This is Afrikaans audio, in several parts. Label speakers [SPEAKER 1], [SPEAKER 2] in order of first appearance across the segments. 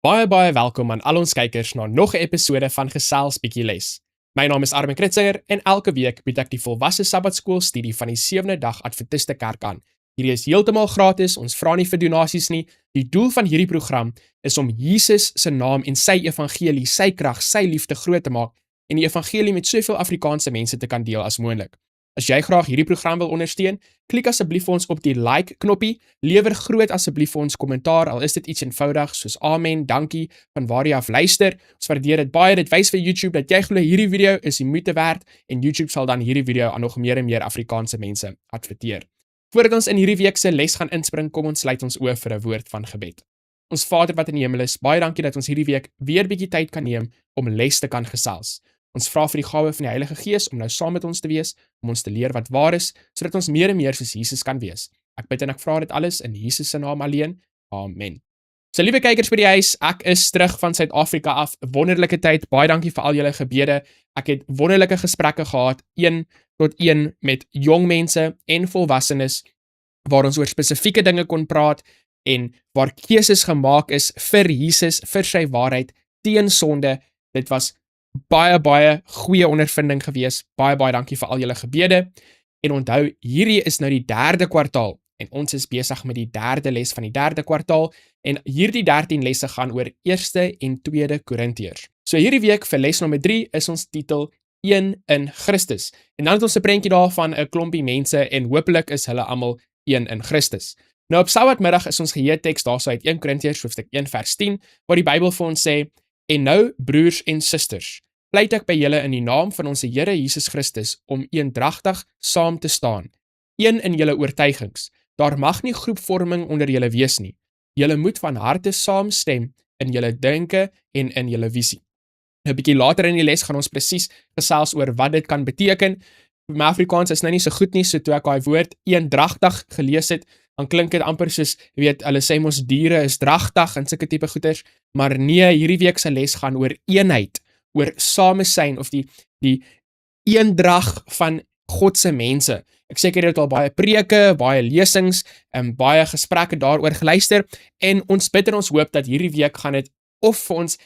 [SPEAKER 1] Baie welkom aan al ons kykers na nog 'n episode van Gesels bietjie les. My naam is Armin Kritzinger en elke week bied ek die volwasse Sabbatskoolstudie van die 7de dag Adventiste Kerk aan. Hierdie is heeltemal gratis, ons vra nie vir donasies nie. Die doel van hierdie program is om Jesus se naam en sy evangelie, sy krag, sy liefde groot te maak en die evangelie met soveel Afrikaanse mense te kan deel as moontlik. As jy graag hierdie program wil ondersteun, klik asseblief vir ons op die like knoppie, lewer groot asseblief vir ons kommentaar, al is dit iets eenvoudig soos amen, dankie, van waar jy af luister. Ons waardeer dit baie, dit wys vir YouTube dat jy glo hierdie video is die moeite werd en YouTube sal dan hierdie video aan nog meer en meer Afrikaanse mense adverteer. Voordat ons in hierdie week se les gaan inspring, kom ons sluit ons oë vir 'n woord van gebed. Ons Vader wat in die hemel is, baie dankie dat ons hierdie week weer bietjie tyd kan neem om les te kan gesels. Ons vra vir die gawe van die Heilige Gees om nou saam met ons te wees, om ons te leer wat waar is, sodat ons meer en meer soos Jesus kan wees. Ek bid en ek vra dit alles in Jesus se naam alleen. Amen. So liewe kykers by die huis, ek is terug van Suid-Afrika af, 'n wonderlike tyd. Baie dankie vir al julle gebede. Ek het wonderlike gesprekke gehad, 1-tot-1 met jong mense en volwassenes, waar ons oor spesifieke dinge kon praat en waar keuses gemaak is vir Jesus, vir sy waarheid, teen sonde. Dit was baie goeie ondervinding gewees. Baie dankie vir al julle gebede. En onthou, hierdie is nou die 3de kwartaal en ons is besig met die 3de les van die 3de kwartaal en hierdie 13 lesse gaan oor 1ste en 2de Korintiërs. So hierdie week vir les nommer 3 is ons titel 1 in Christus. En dan het ons 'n prentjie daarvan 'n klompie mense en hopelik is hulle almal 1 in Christus. Nou op Sabbatmiddag is ons geheeteks daarso uit 1 Korintiërs hoofstuk 1 vers 10 waar die Bybel vir ons sê: "En nou, broers en susters, pleit ek by julle in die naam van ons Here Jesus Christus om eendragtig saam te staan, een in julle oortuigings. Daar mag nie groepvorming onder julle wees nie. Julle moet van harte saamstem in julle denke en in julle visie." 'n bietjie later in die les gaan ons presies gesels oor wat dit kan beteken. My Afrikaans is nou nie so goed nie, so toe ek daai woord eendragtig gelees het, dan klink dit amper soos, jy weet, hulle sê mos diere is dragtig en sulke tipe goeters, maar nee, hierdie week se les gaan oor eenheid, oor samesyn of die eendrag van God se mense. Ek seker jy het al baie preke, baie lesings en baie gesprekke daaroor geluister en ons bid en ons hoop dat hierdie week gaan dit of vir ons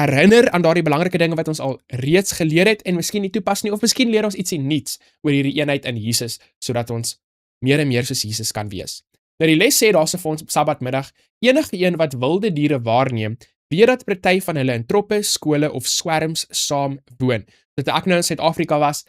[SPEAKER 1] herinner aan daardie belangrike dinge wat ons al reeds geleer het en miskien nie toepas nie, of miskien leer ons ietsie nuuts oor hierdie eenheid in Jesus, sodat ons meer en meer soos Jesus kan wees. Nou die les sê daarso vir ons op Sabbatmiddag: enige een wat wilde diere waarneem, weet dat party van hulle in troppe, skole of swerms saam woon. So toe ek nou in Suid-Afrika was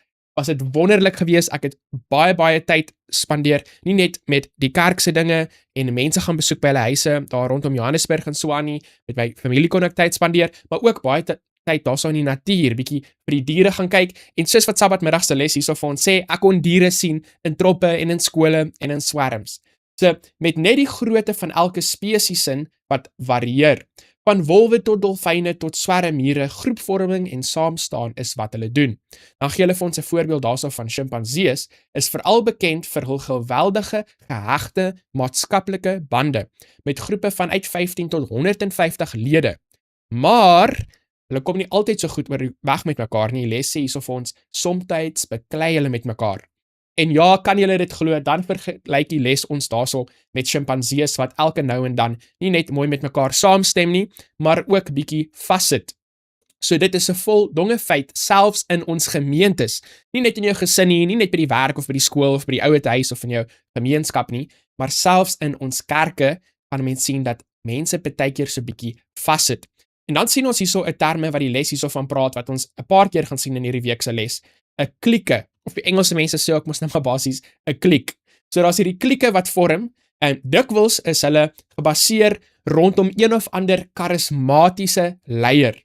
[SPEAKER 1] dit wonderlik geweest. Ek het baie tyd spandeer, nie net met die kerkse dinge en mense gaan besoek by hulle huise daar rondom Johannesburg en so aan nie, met my familie kon ek tyd spandeer, maar ook baie tyd daarso in die natuur, bietjie vir die diere gaan kyk, en soos wat Sabbatmiddag se les hierso vir ons sê, ek kon diere sien in troppe en in skole en in swerms. So, met net die grootte van elke spesies in wat varieer, van wolwe tot dolfyne tot swermmiere, groepvorming en saamstaan is wat hulle doen. Dan gee hulle vir ons 'n voorbeeld daarso van sjimpansees, is veral bekend vir hul geweldige, gehegte, maatskaplike bande, met groepe van uit 15 tot 150 lede. Maar hulle kom nie altyd so goed weg met mekaar nie. Die les sê hierso vir ons, somtyds beklei hulle met mekaar. En ja, kan julle dit glo, dan vergelyk die les ons daarso met sjimpansees wat elke nou en dan nie net mooi met mekaar saamstem nie, maar ook bietjie vassit. So dit is 'n voldonge feit, selfs in ons gemeentes, nie net in jou gesin nie, nie net by die werk of by die skool of by die ouete huis of in jou gemeenskap nie, maar selfs in ons kerke kan mens sien dat mense partykeer so bietjie vassit. En dan sien ons hierso 'n terme wat die les hierso van praat, wat ons 'n paar keer gaan sien in hierdie week se les, 'n klieke. Of die Engelse mense sê ook mos nou maar basies 'n kliek. So daar's hierdie klieke wat vorm en dikwels is hulle gebaseer rondom een of ander karismatiese leier.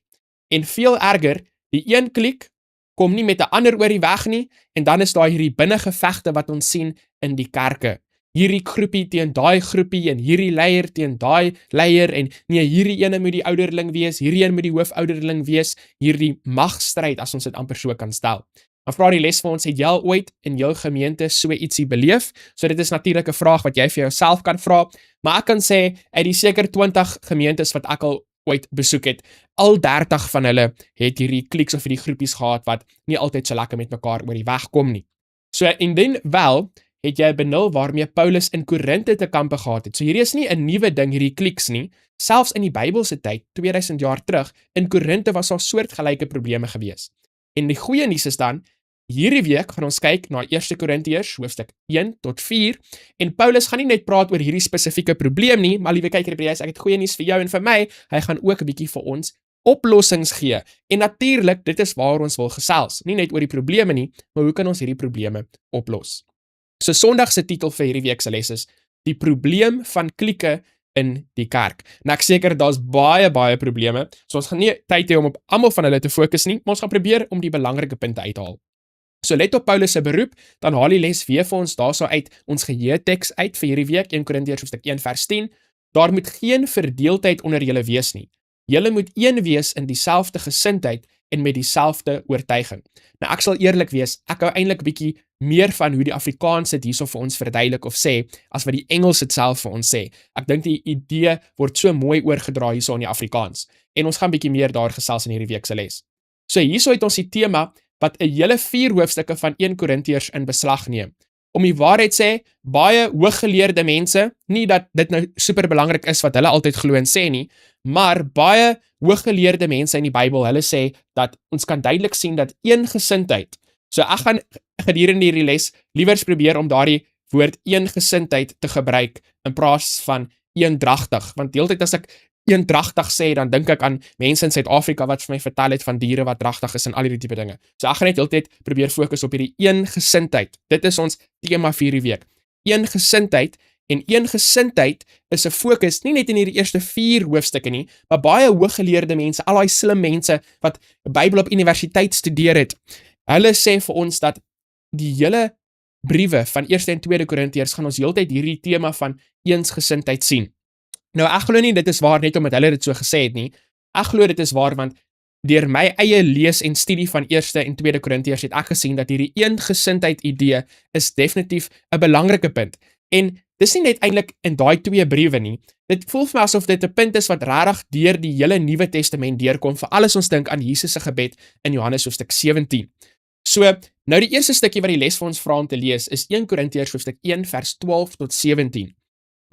[SPEAKER 1] En veel erger, die een kliek kom nie met 'n ander oor die weg nie en dan is daar hierdie binnengevegte wat ons sien in die kerke. Hierdie groepie teen daai groepie en hierdie leier teen daai leier en nee, hierdie ene moet die ouderling wees, hierdie een moet die hoofouderling wees, hierdie magstryd as ons dit amper so kan stel. Dan vra die les vir ons, het jy al ooit in jou gemeente so ietsie beleef? So dit is natuurlik 'n vraag wat jy vir jouself kan vra, maar ek kan sê, uit die seker 20 gemeentes wat ek al ooit besoek het, al 30 van hulle het hierdie klieks of hierdie groepies gehad wat nie altyd so lekker met mekaar oor die weg kom nie. So indien wel, het jy 'n benul waarmee Paulus in Korinthe te kampe gehad het. So hierdie is nie 'n nuwe ding, hierdie kliks nie. Selfs in die Bybelse tyd, 2000 jaar terug, in Korinthe was daar soortgelyke probleme gewees. En die goeie nuus is dan, hierdie week gaan ons kyk na 1 Korintiërs hoofstuk 1 tot 4 en Paulus gaan nie net praat oor hierdie spesifieke probleem nie, maar liewe kyker, ek het goeie nuus vir jou en vir my, hy gaan ook 'n bietjie vir ons oplossings gee. En natuurlik, dit is waar ons wil gesels, nie net oor die probleme nie, maar hoe kan ons hierdie probleme oplos? So Sondag se titel vir hierdie week se les is die probleem van klieke in die kerk. En ek seker daar's baie probleme, so ons gaan nie tyd hê om op almal van hulle te fokus nie, maar ons gaan probeer om die belangrike punte uit te haal. So let op Paulus se beroep, dan haal die les weer vir ons daarso uit ons geheue-teks uit vir hierdie week, 1 Korintiërs hoofstuk 1 vers 10. Daar moet geen verdeeldheid onder julle wees nie. Julle moet een wees in dieselfde gesindheid en met dieselfde oortuiging. Nou ek sal eerlik wees, ek hou eintlik bietjie meer van hoe die Afrikaans dit hierso vir ons verduidelik of sê, as wat die Engels dit self vir ons sê. Ek dink die idee word so mooi oorgedra hierso in die Afrikaans. En ons gaan bietjie meer daar gesels in hierdie week se les. So hierso het ons die tema wat 'n hele 4 hoofstukke van 1 Korintiërs in beslag neem. Om die waarheid sê, baie hooggeleerde mense, nie dat dit nou super belangrik is wat hulle altyd glo en sê nie, maar baie hooggeleerde mense in die Bybel, hulle sê dat ons kan duidelik sien dat eensgesindheid. So ek gaan gedurende hierdie les liewers probeer om daardie woord eensgesindheid te gebruik in plaas van eendragtig, want deeltyd as ek eendragtig sê, dan dink ek aan mense in Suid-Afrika wat vir my vertel het van diere wat dragtig is en al hierdie tipe dinge. So ek gaan net heeltyd probeer fokus op hierdie eengesindheid. Dit is ons tema vir hierdie week. Eengesindheid en eengesindheid is 'n fokus nie net in hierdie eerste 4 hoofstukke nie, maar baie hooggeleerde mense, al daai slim mense wat Bybel op universiteit studeer het. Hulle sê vir ons dat die hele briewe van 1 en 2 Korintiërs gaan ons heeltyd hierdie tema van eensgesindheid sien. Nou ek glo nie dit is waar net omdat hulle dit so gesê het nie. Ek glo dit is waar want deur my eie lees en studie van 1 en 2 Korintiërs het ek gesien dat hierdie eengesindheid idee is definitief 'n belangrike punt. En dis nie net eintlik in daai 2 briewe nie. Dit voel vir my asof dit 'n punt is wat regtig deur die hele Nuwe Testament deurkom, veral as ons dink aan Jesus se gebed in Johannes hoofstuk 17. So, nou die eerste stukkie wat die les vir ons vra om te lees is 1 Korintiërs hoofstuk 1 vers 12 tot 17.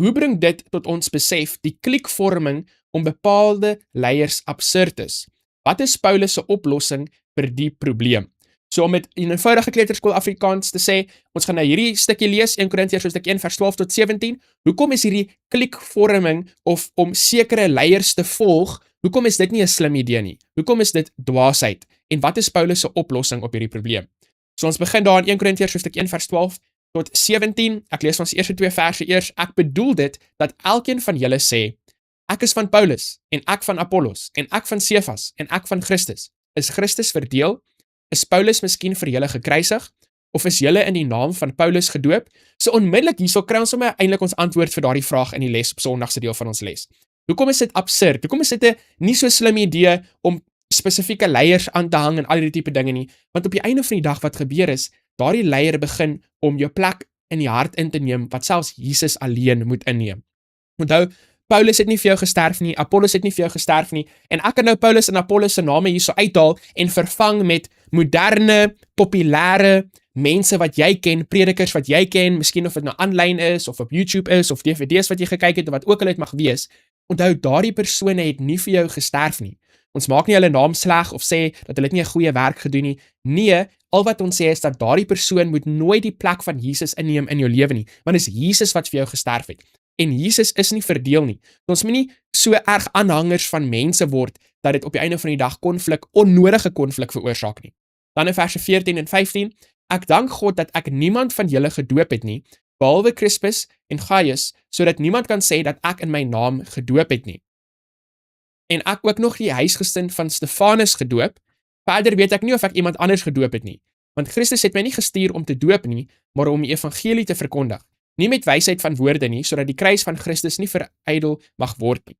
[SPEAKER 1] Hoe bring dit tot ons besef die klikvorming om bepaalde leiers absurd is? Wat is Paulus se oplossing vir die probleem? So om met 'n eenvoudige kleuterskool Afrikaans te sê, ons gaan nou hierdie stukkie lees, 1 Korintiërs hoofstuk 1 vers 12 tot 17. Hoekom is hierdie klikvorming of om sekere leiers te volg, hoekom is dit nie 'n slim idee nie? Hoekom is dit dwaasheid? En wat is Paulus se oplossing op hierdie probleem? So ons begin daar in 1 Korintiërs hoofstuk 1 vers 12 tot 17. Ek lees ons eerste 2 verse eers. Ek bedoel dit dat elkeen van julle sê, ek is van Paulus en ek van Apollos en ek van Sefas en ek van Christus. Is Christus verdeel? Is Paulus miskien vir julle gekruisig? Of is julle in die naam van Paulus gedoop? So onmiddellik hierso kry ons sommer eintlik ons antwoord vir daardie vraag in die les op Sondag se deel van ons les. Hoekom is dit absurd? Hoekom is dit 'n nie so slim idee om spesifieke leiers aan te hang en al die tipe dinge nie? Want op die einde van die dag wat gebeur is, daardie leier begin om jou plek in die hart in te neem wat selfs Jesus alleen moet inneem. Onthou, Paulus het nie vir jou gesterf nie, Apollos het nie vir jou gesterf nie, en ek kan nou Paulus en Apollos se name hierso uithaal en vervang met moderne, populêre mense wat jy ken, predikers wat jy ken, miskien of dit nou aanlyn is, of op YouTube is, of DVD's wat jy gekyk het, of wat ook al dit mag wees. Onthou, daardie persone het nie vir jou gesterf nie. Ons maak nie hulle naam sleg of sê dat hulle nie 'n goeie werk gedoen nie. Nee, al wat ons sê is dat daardie persoon moet nooit die plek van Jesus inneem in jou lewe nie, want dit is Jesus wat vir jou gesterf het. En Jesus is nie verdeel nie. Ons moet nie so erg aanhangers van mense word dat dit op die einde van die dag onnodige konflik veroorsaak nie. Dan in verse 14 en 15, ek dank God dat ek niemand van julle gedoop het nie, behalwe Crispus en Gaius, sodat niemand kan sê dat ek in my naam gedoop het nie. En ek ook nog die huisgesin van Stefanus gedoop, verder weet ek nie of ek iemand anders gedoop het nie, want Christus het my nie gestuur om te doop nie, maar om die evangelie te verkondig, nie met wysheid van woorde nie, sodat die kruis van Christus nie verydel mag word nie.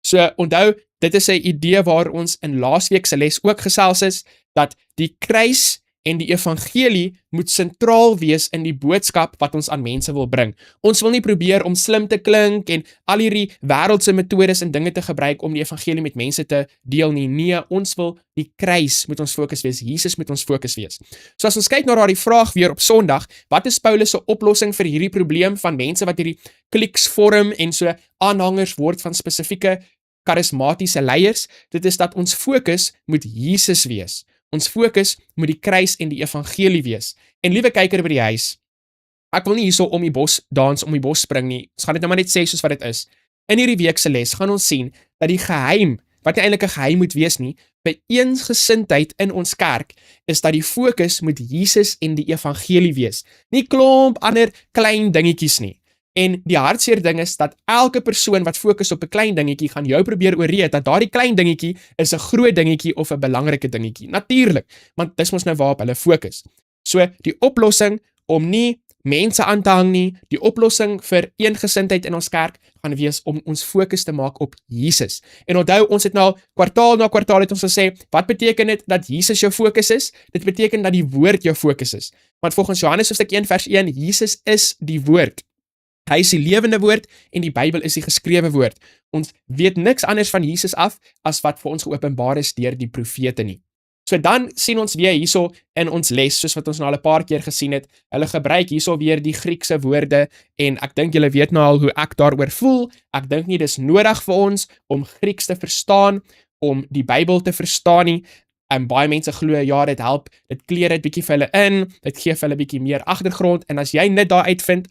[SPEAKER 1] So onthou, dit is 'n idee waar ons in laasweek se les ook gesels is, dat die kruis en die evangelie moet sentraal wees in die boodskap wat ons aan mense wil bring. Ons wil nie probeer om slim te klink en al hierdie wêreldse metodes en dinge te gebruik om die evangelie met mense te deel nie. Nee, ons wil die kruis moet ons fokus wees, Jesus moet ons fokus wees. So as ons kyk na daardie vraag weer op Sondag, wat is Paulus se oplossing vir hierdie probleem van mense wat hierdie kliks vorm en so aanhangers word van spesifieke karismatiese leiers? Dit is dat ons fokus moet Jesus wees. Ons fokus moet die kruis en die evangelie wees. En liewe kyker by die huis, ek wil nie hierso om die bos dans, om die bos spring nie. Ons gaan dit nou maar net sê soos wat dit is. In hierdie week se les gaan ons sien dat die geheim, wat nie eintlik 'n geheim moet wees nie, by eensgesindheid in ons kerk, is dat die fokus moet Jesus en die evangelie wees. Nie klomp ander klein dingetjies nie. En die hartseer ding is dat elke persoon wat fokus op 'n klein dingetjie gaan jou probeer oorreed dat daardie klein dingetjie is 'n groot dingetjie of 'n belangrike dingetjie. Natuurlik, want dis mos nou waarop hulle fokus. So die oplossing om nie mense aan te hang nie, die oplossing vir eengesindheid in ons kerk gaan wees om ons fokus te maak op Jesus. En onthou, ons het nou kwartaal na kwartaal het ons gesê, wat beteken dit dat Jesus jou fokus is? Dit beteken dat die woord jou fokus is. Want volgens Johannes hoofstuk 1 vers 1, Jesus is die woord. Hy is die lewende woord en die Bybel is die geskrewe woord. Ons weet niks anders van Jesus af as wat vir ons geopenbaar is deur die profete nie. So dan sien ons weer hierso in ons les, soos wat ons nou al 'n paar keer gesien het, hulle gebruik hierso weer die Griekse woorde en ek dink julle weet nou al hoe ek daaroor voel. Ek dink nie dis nodig vir ons om Grieks te verstaan, om die Bybel te verstaan nie. En baie mense glo, ja, dit help, dit kleer dit bietjie vir hulle in, dit gee vir hulle bietjie meer agtergrond en as jy net daar uitvind,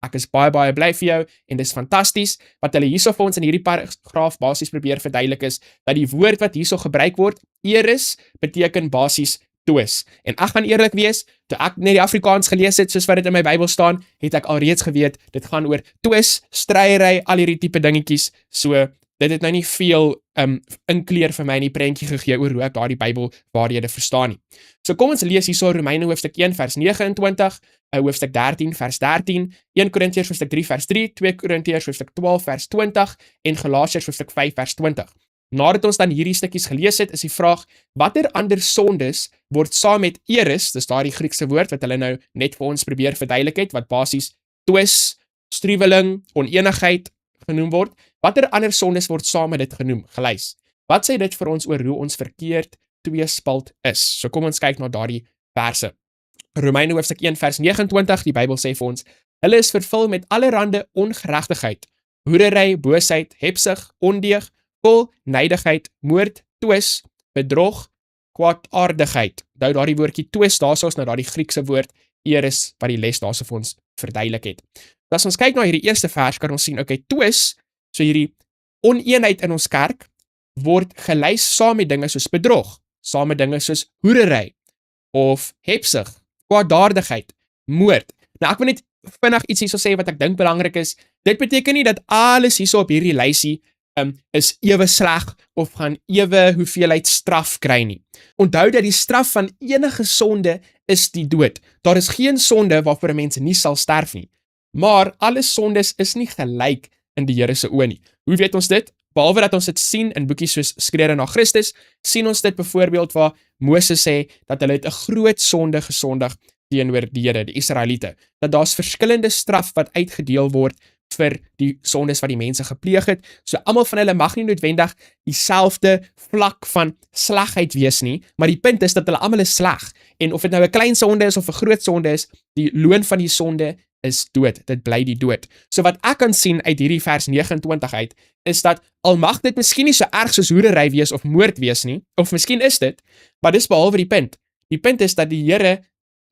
[SPEAKER 1] ek is baie bly vir jou en dis fantasties. Wat hulle hierso vir ons in hierdie paragraaf basies probeer verduidelik is dat die woord wat hierso gebruik word, eris, beteken basies twis. En ek gaan eerlik wees, toe ek net die Afrikaans gelees het soos wat dit in my Bybel staan, het ek alreeds geweet dit gaan oor twis, stryery, al hierdie tipe dingetjies. So dit het nou nie veel inkleer vir my in die prentjie gegee oor hoe ek daardie Bybel waarhede verstaan nie. So kom ons lees hierso Romeine hoofstuk 1 vers 29, hoofstuk 13 vers 13, 1 Korintiërs hoofstuk 3 vers 3, 2 Korintiërs hoofstuk 12 vers 20 en Galasiërs hoofstuk 5 vers 20. Nadat ons dan hierdie stukkies gelees het, is die vraag, watter ander sondes word saam met eris, dis daardie Griekse woord wat hulle nou net vir ons probeer verduidelik het, wat basies twis, struweling, oneenigheid genoem word, watter ander sondes word saam met dit genoem, gelys. Wat sê dit vir ons oor hoe ons verkeerd tweespalt is? So kom ons kyk na daardie verse. Romeine hoofstuk 1 vers 29, die Bybel sê vir ons, hulle is vervul met allerhande ongeregtigheid, hoerery, boosheid, hebsug, ondeug, kol, nydigheid, moord, twis, bedrog, kwaadaardigheid. Nou daardie woordjie twis, daar is ons nou daardie Griekse woord eris wat die les daarso vir ons verduidelik het. As ons kyk na hierdie eerste vers, kan ons sien, okay, twis, so hierdie oneenheid in ons kerk, word gelys saam met dinge soos bedrog, saam met dinge soos hoerery, of hebsug, kwaadaardigheid, moord. Nou ek wil net vinnig iets hierso sê wat ek dink belangrik is. Dit beteken nie dat alles hierso op hierdie lysie is ewe sleg of gaan ewe hoeveelheid straf kry nie. Onthou dat die straf van enige sonde is die dood. Daar is geen sonde waarvoor 'n mens nie sal sterf nie. Maar alle sondes is nie gelyk in die Here se oë nie. Hoe weet ons dit? Behalwe dat ons dit sien in boekies soos Skrede na Christus, sien ons dit byvoorbeeld waar Moses sê dat hulle het 'n groot sonde gesondig teenoor die Here, die Israeliete. Dat daar's verskillende straf wat uitgedeel word vir die sondes wat die mense gepleeg het. So almal van hulle mag nie noodwendig dieselfde vlak van slegheid wees nie, maar die punt is dat hulle almal is sleg. En of dit nou 'n klein sonde is of 'n groot sonde is, die loon van die sonde is dood, dit bly die dood. So wat ek kan sien uit hierdie vers 29 uit, is dat al mag dit miskien nie so erg soos hoerery wees of moord wees nie, of miskien is dit, maar dis behalwe die punt. Die punt is dat die Here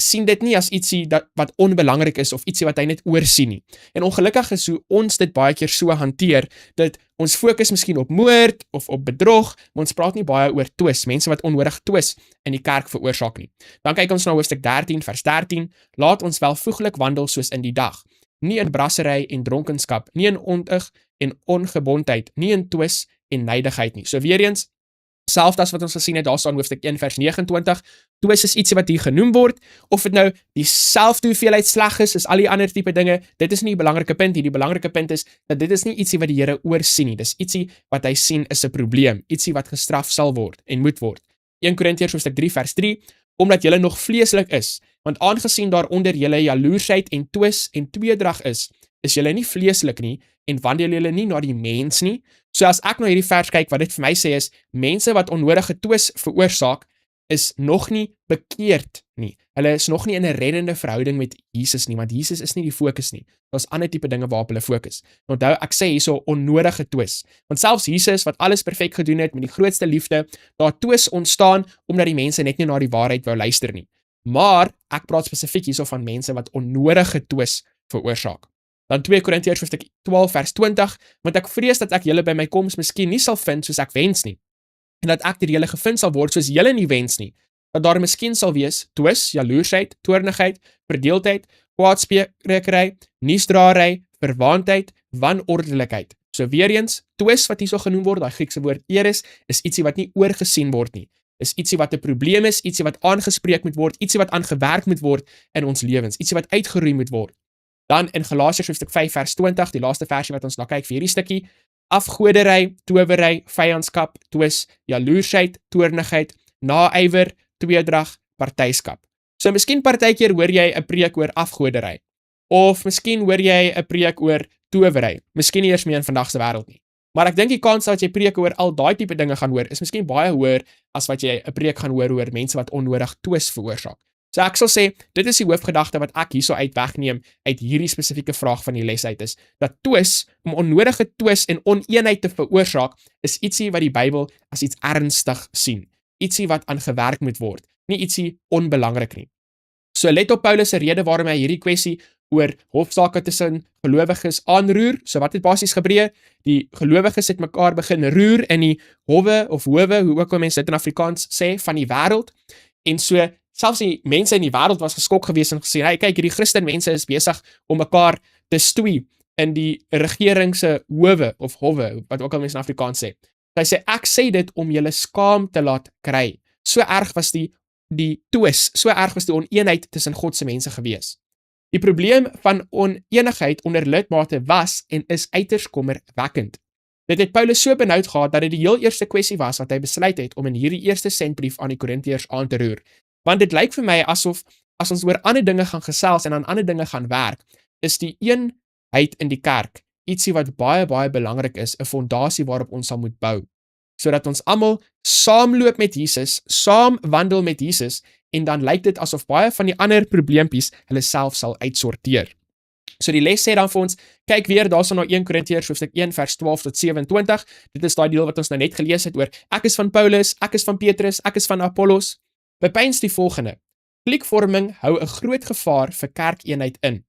[SPEAKER 1] sien dit nie as ietsie wat onbelangrik is of ietsie wat hy net oorsien nie. En ongelukkig is hoe ons dit baie keer so hanteer, dat ons fokus miskien op moord of op bedrog, maar ons praat nie baie oor twis, mense wat onnodig twis in die kerk veroorsaak nie. Dan kyk ons na hoofstuk 13 vers 13, laat ons welvoeglik wandel soos in die dag, nie in brassery en dronkenskap, nie in ontuig en ongebondheid, nie in twis en nydigheid nie. So weer eens, selfs as wat ons gesien het, daar staan hoofstuk 1 vers 29, twis is ietsie wat hier genoem word, of dit nou dieselfde hoeveelheid sleg is al die ander tipe dinge, dit is nie die belangrike punt hier, die belangrike punt is, dat dit is nie ietsie wat die Here oorsien nie, dis ietsie wat hy sien is 'n probleem, ietsie wat gestraf sal word en moet word. 1 Korintiërs hoofstuk 3 vers 3, omdat julle nog vleeslik is, want aangesien daaronder julle jaloersheid en twis en tweedrag is julle nie vleeslik nie, en wandel julle nie na die mens nie. So as ek na hierdie vers kyk, wat dit vir my sê is, mense wat onnodige twis veroorsaak, is nog nie bekeerd nie. Hulle is nog nie in 'n reddende verhouding met Jesus nie, want Jesus is nie die fokus nie. Daar's ander tipe dinge waarop hulle fokus. Onthou, ek sê hierso onnodige twis. Want selfs Jesus wat alles perfek gedoen het met die grootste liefde, daar twis ontstaan omdat die mense net nie na die waarheid wou luister nie. Maar ek praat spesifiek hierso van mense wat onnodige twis veroorsaak. Dan 2 Korintiërs hoofstuk 12 vers 20, want ek vrees dat ek julle by my koms miskien nie sal vind soos ek wens nie, en dat ek deur julle gevind sal word soos julle nie wens nie, dat daar miskien sal wees twis, jaloersheid, toornigheid, verdeeldheid, kwaadsprekery, nuusdraery, verwaandheid, wanorddelikheid. So weer eens, twis wat hierso genoem word, daai Griekse woord eris, is ietsie wat nie oorgesien word nie. Is ietsie wat 'n probleem is, ietsie wat aangespreek moet word, ietsie wat aangewerk moet word in ons lewens, ietsie wat uitgeroei moet word. Dan in Galasiërs hoofstuk 5 vers 20, die laaste versie wat ons na kyk vir hierdie stukkie, afgodery, towery, vyandskap, twis, jaloersheid, toornigheid, naaiwer, tweedrag, partyskap. So miskien partykeer hoor jy 'n preek oor afgodery, of miskien hoor jy 'n preek oor towery, miskien nie eers meer in vandag se wêreld nie. Maar ek dink die kans dat jy preke oor al daai tipe dinge gaan hoor, is miskien baie hoër as wat jy 'n preek gaan hoor oor mense wat onnodig twis veroorsaak. So ek sal sê, dit is die hoofgedagte wat ek hierso uit wegneem uit hierdie spesifieke vraag van die les uit is, dat twis, om onnodige twis en oneenheid te veroorsaak, is ietsie wat die Bybel as iets ernstig sien. Ietsie wat aan gewerk moet word, nie ietsie onbelangrik nie. So let op Paulus se rede waarom hy hierdie kwessie oor hofsaake tussen gelowiges aanroer. So wat het basies gebeur? Die gelowiges het mekaar begin roer in die howe, hoe ook al mense dit in Afrikaans sê, van die wêreld. En so selfs die mense in die wêreld was geskok geweest en gesê, hey, kyk, hierdie Christen mense is besig om mekaar te stoei in die regering se howe, wat ook al mense in Afrikaans sê. Hy sê, ek sê dit om julle skaam te laat kry. So erg was die twis, so erg was die oneenheid tussen God se mense gewees. Die probleem van oneenigheid onder lidmate was en is uiters kommerwekkend. Dit het Paulus so benoud gehad dat dit die heel eerste kwessie was wat hy besluit het om in hierdie eerste sendbrief aan die Korintiërs aan te roer. Want dit lyk vir my asof as ons oor ander dinge gaan gesels en aan ander dinge gaan werk, is die eenheid in die kerk ietsie wat baie, baie belangrik is, 'n fondasie waarop ons sal moet bou, sodat ons almal saamloop met Jesus, saam wandel met Jesus, en dan lyk dit asof baie van die ander probleempies hulle self sal uitsorteer. So die les sê dan vir ons, kyk weer daarso na 1 Korintiërs hoofstuk 1 vers 12 tot 27, dit is daai deel wat ons nou net gelees het oor, ek is van Paulus, ek is van Petrus, ek is van Apollos. Bepeins die volgende, kliekvorming hou 'n groot gevaar vir kerkeenheid in.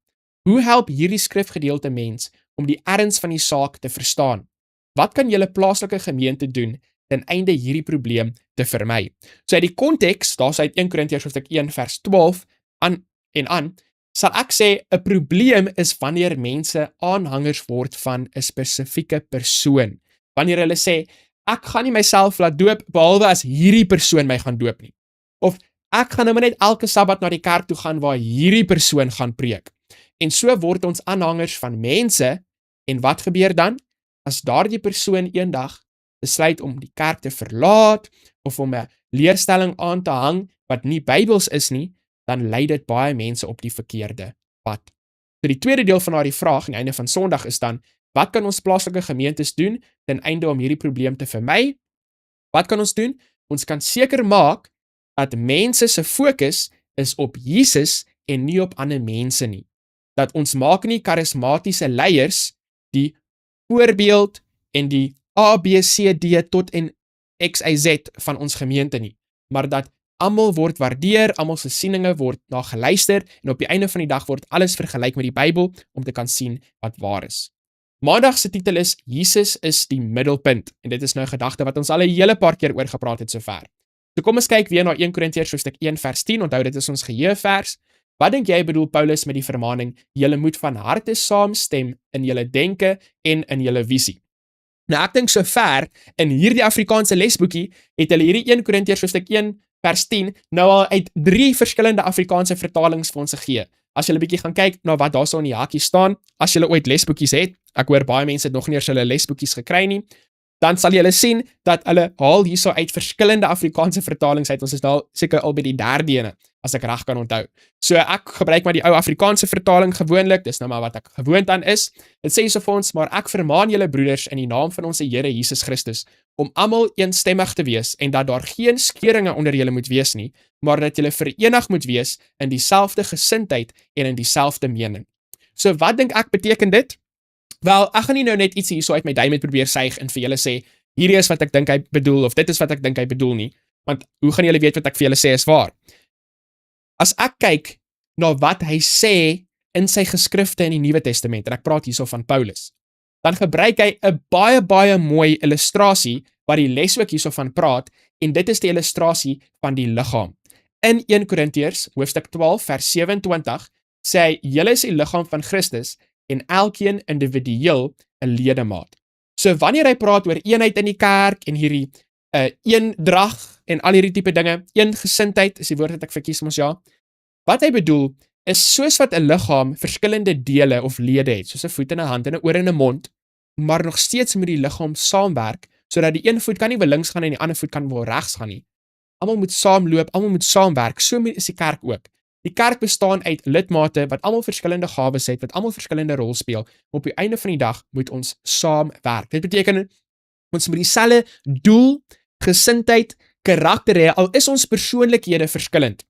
[SPEAKER 1] Hoe help hierdie skrifgedeelte mens om die erns van die saak te verstaan? Wat kan julle plaaslike gemeente doen ten einde hierdie probleem te vermy? So uit die konteks, daar's uit 1 Korintiërs hoofstuk 1 vers 12 aan, sal ek sê 'n probleem is wanneer mense aanhangers word van 'n spesifieke persoon. Wanneer hulle sê, ek gaan nie myself laat doop behalwe as hierdie persoon my gaan doop nie. Of ek gaan nou maar net elke Sabbat na die kerk toe gaan waar hierdie persoon gaan preek. En so word ons aanhangers van mense, en wat gebeur dan? As daardie persoon eendag besluit om die kerk te verlaat, of om 'n leerstelling aan te hang, wat nie Bybels is nie, dan lei dit baie mense op die verkeerde pad. So die tweede deel van daardie vraag, aan die einde van Sondag, is dan, wat kan ons plaaslike gemeentes doen, ten einde om hierdie probleem te vermy? Wat kan ons doen? Ons kan seker maak, dat mense se fokus is op Jesus, en nie op ander mense nie. Dat ons maak nie charismatiese leiers, die voorbeeld en die A, B, C, D tot en X, Y, Z van ons gemeente nie, maar dat almal word waardeer, almal se sieninge word na geluister, en op die einde van die dag word alles vergelyk met die Bybel, om te kan sien wat waar is. Maandag se titel is, Jesus is die middelpunt, en dit is nou 'n gedagte wat ons al 'n hele paar keer oor gepraat het sover. So kom ons kyk weer na 1 Korintiërs hoofstuk 1 vers 10, onthou dit is ons geheuevers. Wat dink jy bedoel Paulus met die vermaning, julle moet van harte saamstem in julle denke en in julle visie? Nou ek dink sover, in hierdie Afrikaanse lesboekie, het hulle hierdie 1 Korintiërs hoofstuk 1 vers 10, nou al uit 3 verskillende Afrikaanse vertalings vir ons gegee. As julle bietjie gaan kyk na wat daarso in die hakie staan, as julle ooit lesboekies het, ek hoor baie mense het nog nie eers hulle lesboekies gekry nie, dan sal julle sien dat hulle haal hierso uit verskillende Afrikaanse vertalings uit. Ons is nou seker al by die derde ene, as ek reg kan onthou. So ek gebruik maar die ou Afrikaanse vertaling gewoonlik, dis nou maar wat ek gewoond aan is. Dit sê so vir ons, maar ek vermaan julle broeders in die naam van ons Here Jesus Christus, om almal eensstemmig te wees en dat daar geen skeuringe onder julle moet wees nie, maar dat julle verenig moet wees in dieselfde gesindheid en in dieselfde mening. So wat dink ek beteken dit? Wel, ek gaan nie nou net iets hierso uit my duim met probeer suig en vir julle sê, hierdie is wat ek dink hy bedoel, of dit is wat ek dink hy bedoel nie, want hoe gaan julle weet wat ek vir julle sê is waar? As ek kyk na wat hy sê in sy geskrifte in die Nuwe Testament, en ek praat hierso van Paulus, dan gebruik hy 'n baie mooi illustrasie wat die les ook hierso van praat, en dit is die illustrasie van die liggaam. In 1 Korintiërs, hoofstuk 12, vers 27, sê hy, julle is die liggaam van Christus, en elkeen individueel 'n ledemaat. So wanneer hy praat oor eenheid in die kerk, en hierdie eendrag, en al hierdie tipe dinge, eengesindheid, is die woord wat ek verkies mos ja, wat hy bedoel, is soos wat 'n liggaam verskillende dele of lede het, soos 'n voet en 'n hand en 'n oor en 'n mond, maar nog steeds moet die liggaam saamwerk, sodat die een voet kan nie wel links gaan en die ander voet kan wel regs gaan nie. Almal moet saamloop, almal moet saamwerk, so is die kerk ook. Die kerk bestaan uit lidmate wat almal verskillende gawes het, wat almal verskillende rol speel, maar op die einde van die dag moet ons saamwerk. Dit beteken, ons moet dieselfde doel, gesindheid, karakter hê, al is ons persoonlikhede verskillend.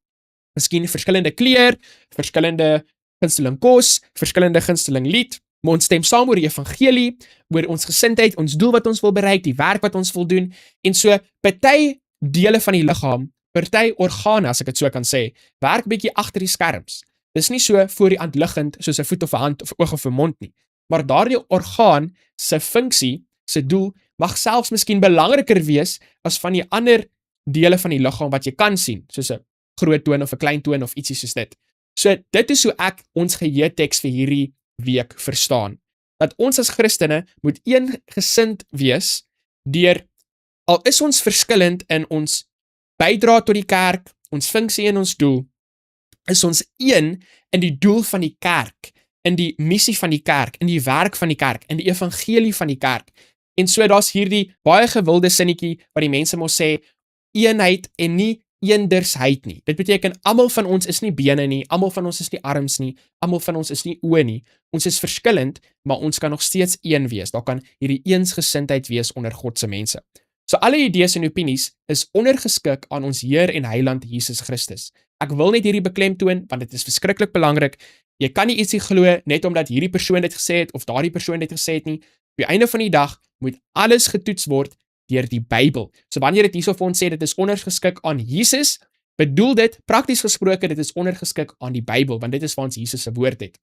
[SPEAKER 1] Miskien verskillende kleur, verskillende gunsteling kos, verskillende gunsteling lied, maar ons stem saam oor die evangelie, oor ons gesindheid, ons doel wat ons wil bereik, die werk wat ons wil doen, en so party dele van die liggaam, party organe, as ek dit so kan sê, werk bietjie agter die skerms. Dis nie so voor die hand liggend, soos 'n voet of 'n hand of 'n oog of 'n mond nie, maar daardie orgaan se funksie, se doel, mag selfs miskien belangriker wees as van die ander dele van die liggaam wat jy kan sien, soos 'n groot toon of 'n klein toon of ietsie soos dit. So dit is hoe ek ons geheeteks vir hierdie week verstaan. Dat ons as Christene moet eengesind wees deur, al is ons verskillend in ons bydra tot die kerk, ons funksie en ons doel, is ons een in die doel van die kerk, in die missie van die kerk, in die werk van die kerk, in die evangelie van die kerk. En so daar's hierdie baie gewilde sinnetjie wat die mense mos sê, eenheid en nie eendersheid nie. Dit beteken, almal van ons is nie bene nie, almal van ons is nie arms nie, almal van ons is nie oë nie. Ons is verskillend, maar ons kan nog steeds een wees. Daar kan hierdie eensgesindheid wees onder God se mense. So alle idees en opinies is ondergeskik aan ons Heer en Heiland Jesus Christus. Ek wil net hierdie beklemtoon, want dit is verskriklik belangrik. Jy kan nie ietsie glo net omdat hierdie persoon dit gesê het, of daardie persoon dit gesê het nie. Op die einde van die dag moet alles getoets word deur die Bybel. So wanneer dit hierso vir ons sê, dit is ondergeskik aan Jesus, bedoel dit, prakties gesproke, dit is ondergeskik aan die Bybel, want dit is waar ons Jesus se woord het.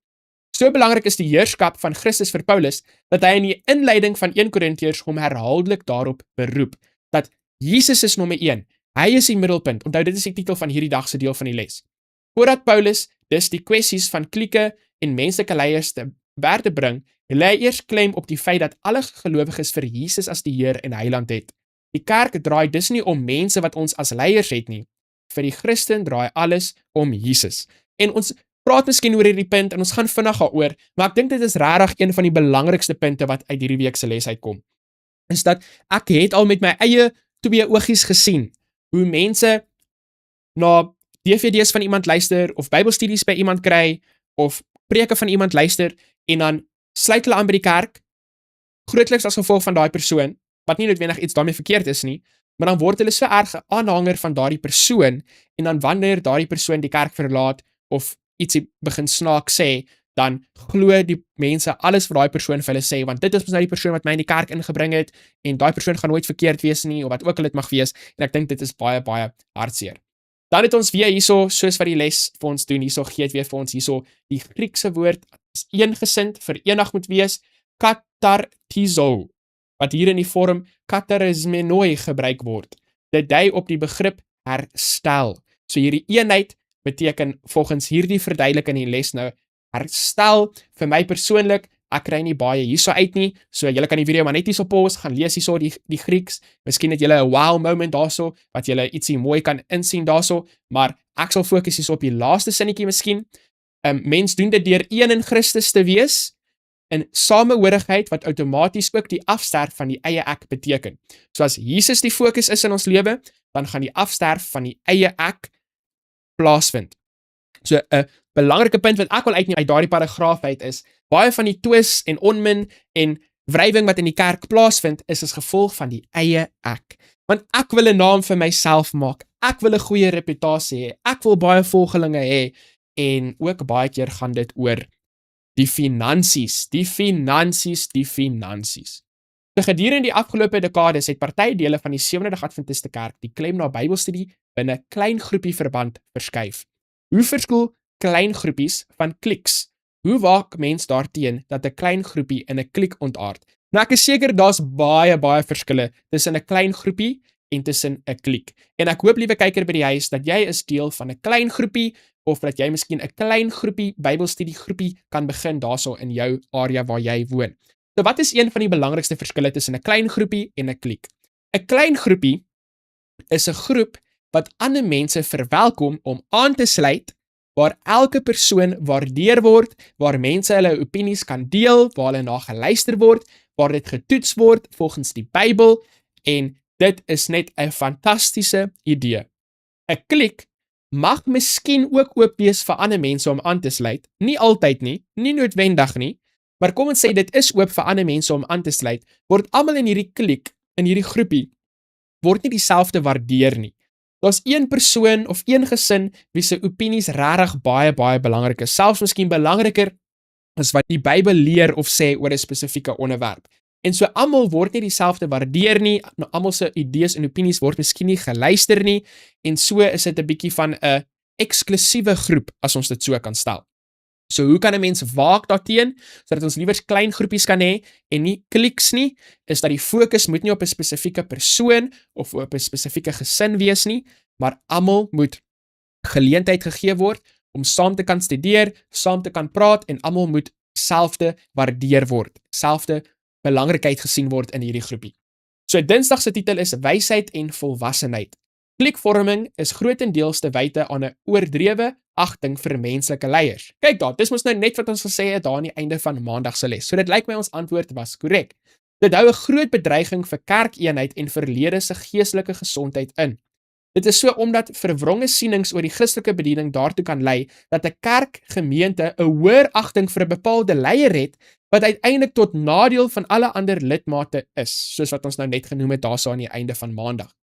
[SPEAKER 1] So belangrik is die heerskap van Christus vir Paulus, dat hy in die inleiding van 1 Korintiërs hom herhaaldelik daarop beroep, dat Jesus is nommer 1, hy is die middelpunt. Onthou, dit is die titel van hierdie dag se deel van die les. Voordat Paulus dus die kwessies van klieke en menslike leiers te berde bring, lê eers klem op die feit dat alle gelowiges vir Jesus as die Heer en Heiland het. Die kerk draai dus nie om mense wat ons as leiers het nie. Vir die Christen draai alles om Jesus. En ons praat miskien oor hierdie punt en ons gaan vinnig daaroor, maar ek dink dit is regtig een van die belangrikste punte wat uit hierdie week se les uitkom. Is dat ek het al met my eie 2 oogies gesien hoe mense na DVD's van iemand luister of Bybelstudies by iemand kry of preke van iemand luister en dan sluit hulle aan by die kerk, grootliks as gevolg van daai persoon, wat nie noodwendig iets daarmee verkeerd is nie, maar dan word hulle so erg 'n aanhanger van daardie persoon, en dan wanneer daardie persoon die kerk verlaat, of ietsie begin snaak sê, dan glo die mense alles wat daai persoon vir hulle sê, want dit is mos nou die persoon wat my in die kerk ingebring het, en daai persoon gaan nooit verkeerd wees nie, of wat ook al dit mag wees, en ek dink dit is baie hartseer. Dan het ons weer hierso, soos wat die les vir ons doen, hierso gee dit weer vir ons hierso die Griekse woord, is eengesind, verenig moet wees, katartizo, wat hier in die vorm katarismenoi gebruik word. Dit dui op die begrip herstel. So hierdie eenheid beteken volgens hierdie verduidelik in die les nou, herstel vir my persoonlik, ek kry nie baie hierso uit nie, so julle kan die video maar net hierso pause, gaan lees hierso die Grieks, miskien het julle 'n wow moment daarso, wat julle ietsie mooi kan insien daarso, maar ek sal fokus hierso op die laaste sinnetjie miskien. Mens doen dit deur een in Christus te wees, 'n samehorigheid wat outomaties ook die afsterf van die eie ek beteken. So as Jesus die fokus is in ons lewe, dan gaan die afsterf van die eie ek plaasvind. So 'n belangrike punt wat ek wil uitneem uit daardie paragraaf uit is, baie van die twis en onmin en wrywing wat in die kerk plaasvind, is as gevolg van die eie ek. Want ek wil 'n naam vir myself maak, ek wil 'n goeie reputasie hê, ek wil baie volgelinge hê, en ook baie keer gaan dit oor die finansies. So gedurende die afgelope dekades het party dele van die Sewende-dag Adventiste Kerk die klem na Bybelstudie binne klein groepie verband verskuif. Hoe verskil klein groepies van kliks? Hoe waak mens daarteen dat 'n klein groepie in 'n klik ontaard? Nou ek is seker daar's baie verskille tussen 'n klein groepie en tussen 'n klik. En ek hoop, liewe kyker by die huis, dat jy is deel van 'n klein groepie, of dat jy miskien 'n klein groepie Bybelstudie groepie kan begin daarso in jou area waar jy woon. So wat is een van die belangrikste verskille tussen 'n klein groepie en 'n klik? 'n Klein groepie is 'n groep wat ander mense verwelkom om aan te sluit, waar elke persoon waardeer word, waar mense hulle opinies kan deel, waar hulle na geluister word, waar dit getoets word volgens die Bybel, en dit is net 'n fantastiese idee. 'n Klik mag miskien ook oop wees vir ander mense om aan te sluit, nie altyd nie noodwendig nie, maar kom ons sê dit is oop vir ander mense om aan te sluit, word almal in hierdie klik, in hierdie groepie, word nie dieselfde waardeer nie. Daar's een persoon of een gesin wie se opinies regtig baie belangrik is, selfs miskien belangriker as wat die Bybel leer of sê oor 'n spesifieke onderwerp. En so almal word nie dieselfde waardeer nie, almal se idees en opinies word miskien nie geluister nie, en so is dit 'n bietjie van 'n eksklusiewe groep, as ons dit so kan stel. So hoe kan 'n mens waak daarteen, sodat ons liewers klein groepies kan hê en nie kliks nie, is dat die fokus moet nie op 'n spesifieke persoon of op 'n spesifieke gesin wees nie, maar almal moet geleentheid gegee word om saam te kan studeer, saam te kan praat, en almal moet selfde waardeer word, selfde belangrikheid gesien word in hierdie groepie. So Dinsdag se titel is Wysheid en Volwassenheid. Klikvorming is grootendeels te wyte aan 'n oordrewe agting vir menslike leiers. Kyk daar, dis mos nou net wat ons gesê het daar aan die einde van Maandag se les. So dit lyk my ons antwoord was korrek. Dit hou 'n groot bedreiging vir kerkeenheid en verlede se geestelike gesondheid in. Dit is so omdat verwronge sienings oor die Christelike bediening daartoe kan lei dat 'n kerkgemeente 'n hoër agting vir 'n bepaalde leier het wat uiteindelik tot nadeel van alle ander lidmate is, soos wat ons nou net genoem het daarso aan die einde van Maandag.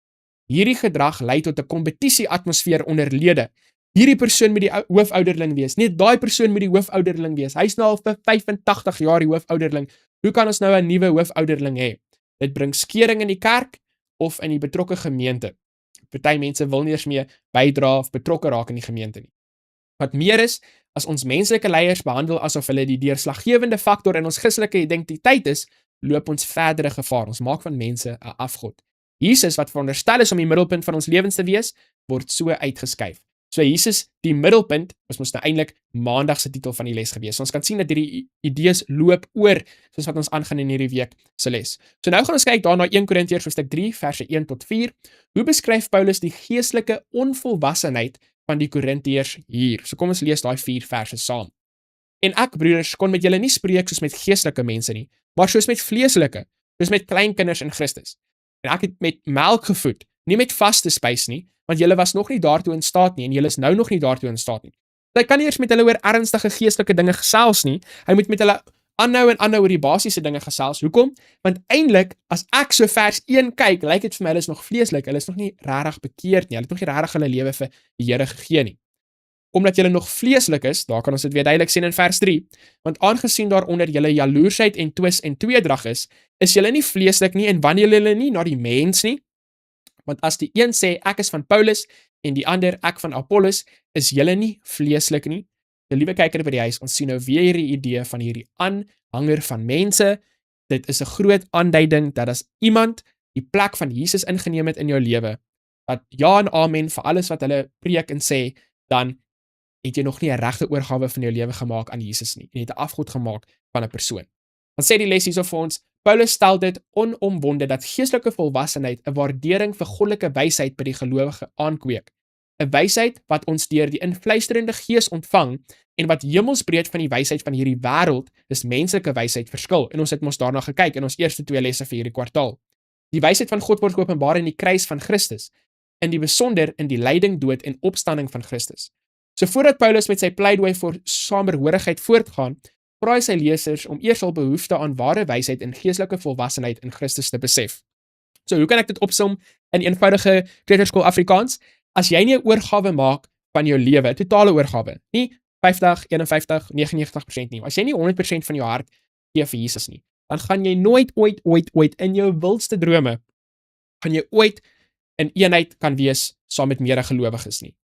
[SPEAKER 1] Hierdie gedrag lei tot 'n kompetisieatmosfeer onder lede. Hierdie persoon moet die hoofouderling wees, nee, daai persoon moet die hoofouderling wees. Hy's nou al vir 85 jaar die hoofouderling. Hoe kan ons nou 'n nuwe hoofouderling hê? Dit bring skeuring in die kerk of in die betrokke gemeente. Party mense wil nie eens meer bydra of betrokke raak in die gemeente nie. Wat meer is, as ons menslike leiers behandel asof hulle die deurslaggewende faktor in ons Christelike identiteit is, loop ons verdere gevaar. Ons maak van mense 'n afgod. Jesus, wat veronderstel is om die middelpunt van ons lewens te wees, word so uitgeskuif. So Jesus, die middelpunt, was mos nou eintlik Maandag se titel van die les gewees. So ons kan sien dat hierdie idees loop oor, soos wat ons aangaan in hierdie week se les. So nou gaan ons kyk daarna 1 Korintiërs hoofstuk 3 verse 1 tot 4. Hoe beskryf Paulus die geestelike onvolwassenheid van die Korintiërs hier? So kom ons lees daai 4 verse saam. En ek, broeders, kon met julle nie spreek soos met geestelike mense nie, maar soos met vleeslike, soos met kleinkinders in Christus. En ek het met melk gevoed, nie met vaste spys nie, want julle was nog nie daartoe in staat nie, en julle is nou nog nie daartoe in staat nie. Hy kan nie eers met hulle oor ernstige geestelike dinge gesels nie, hy moet met hulle aanhou oor die basiese dinge gesels. Hoekom? Want eintlik, as ek so vers 1 kyk, lyk dit vir my, hulle is nog vleeslik, hulle is nog nie regtig bekeerd nie, hulle het nog nie regtig hulle lewe vir die Here gegee nie. Omdat julle nog vleeslik is, daar kan ons dit weer duidelik sien in vers 3, want aangesien daaronder julle jaloersheid en twis en tweedrag is julle nie vleeslik nie en wandel julle nie na die mens nie, want as die een sê ek is van Paulus en die ander ek van Apollos, is julle nie vleeslik nie. Die liewe kyker by die huis, ons sien nou weer hierdie idee van hierdie aanhanger van mense. Dit is 'n groot aanduiding dat as iemand die plek van Jesus ingeneem het in jou lewe, dat ja en amen vir alles wat hulle preek en sê, dan het jy nog nie 'n regte oorgawe van jou lewe gemaak aan Jesus nie. Jy het 'n afgod gemaak van 'n persoon. Dan sê die les hierso vir ons, Paulus stel dit onomwonde dat geestelike volwassenheid 'n waardering vir goddelike wysheid by die gelowige aankweek. 'n wysheid wat ons deur die invluisterende Gees ontvang en wat hemelsbreed van die wysheid van hierdie wêreld, dis menslike wysheid, verskil. En ons het mos daarna gekyk in ons eerste 2 lesse vir hierdie kwartaal. Die wysheid van God word geopenbaar in die kruis van Christus, in die besonder in die lyding, dood en opstanding van Christus. So voordat Paulus met sy pleidooi vir saamhorigheid voortgaan, vra hy sy lesers om eers hul behoefte aan ware wysheid en geestelike volwassenheid in Christus te besef. So hoe kan ek dit opsom in eenvoudige kleuterskool Afrikaans? As jy nie 'n oorgawe maak van jou lewe, totale oorgawe, nie 50, 51, 99% nie. As jy nie 100% van jou hart gee vir Jesus nie, dan gaan jy nooit ooit in jou wildste drome gaan jy ooit in eenheid kan wees saam met medegelowiges nie.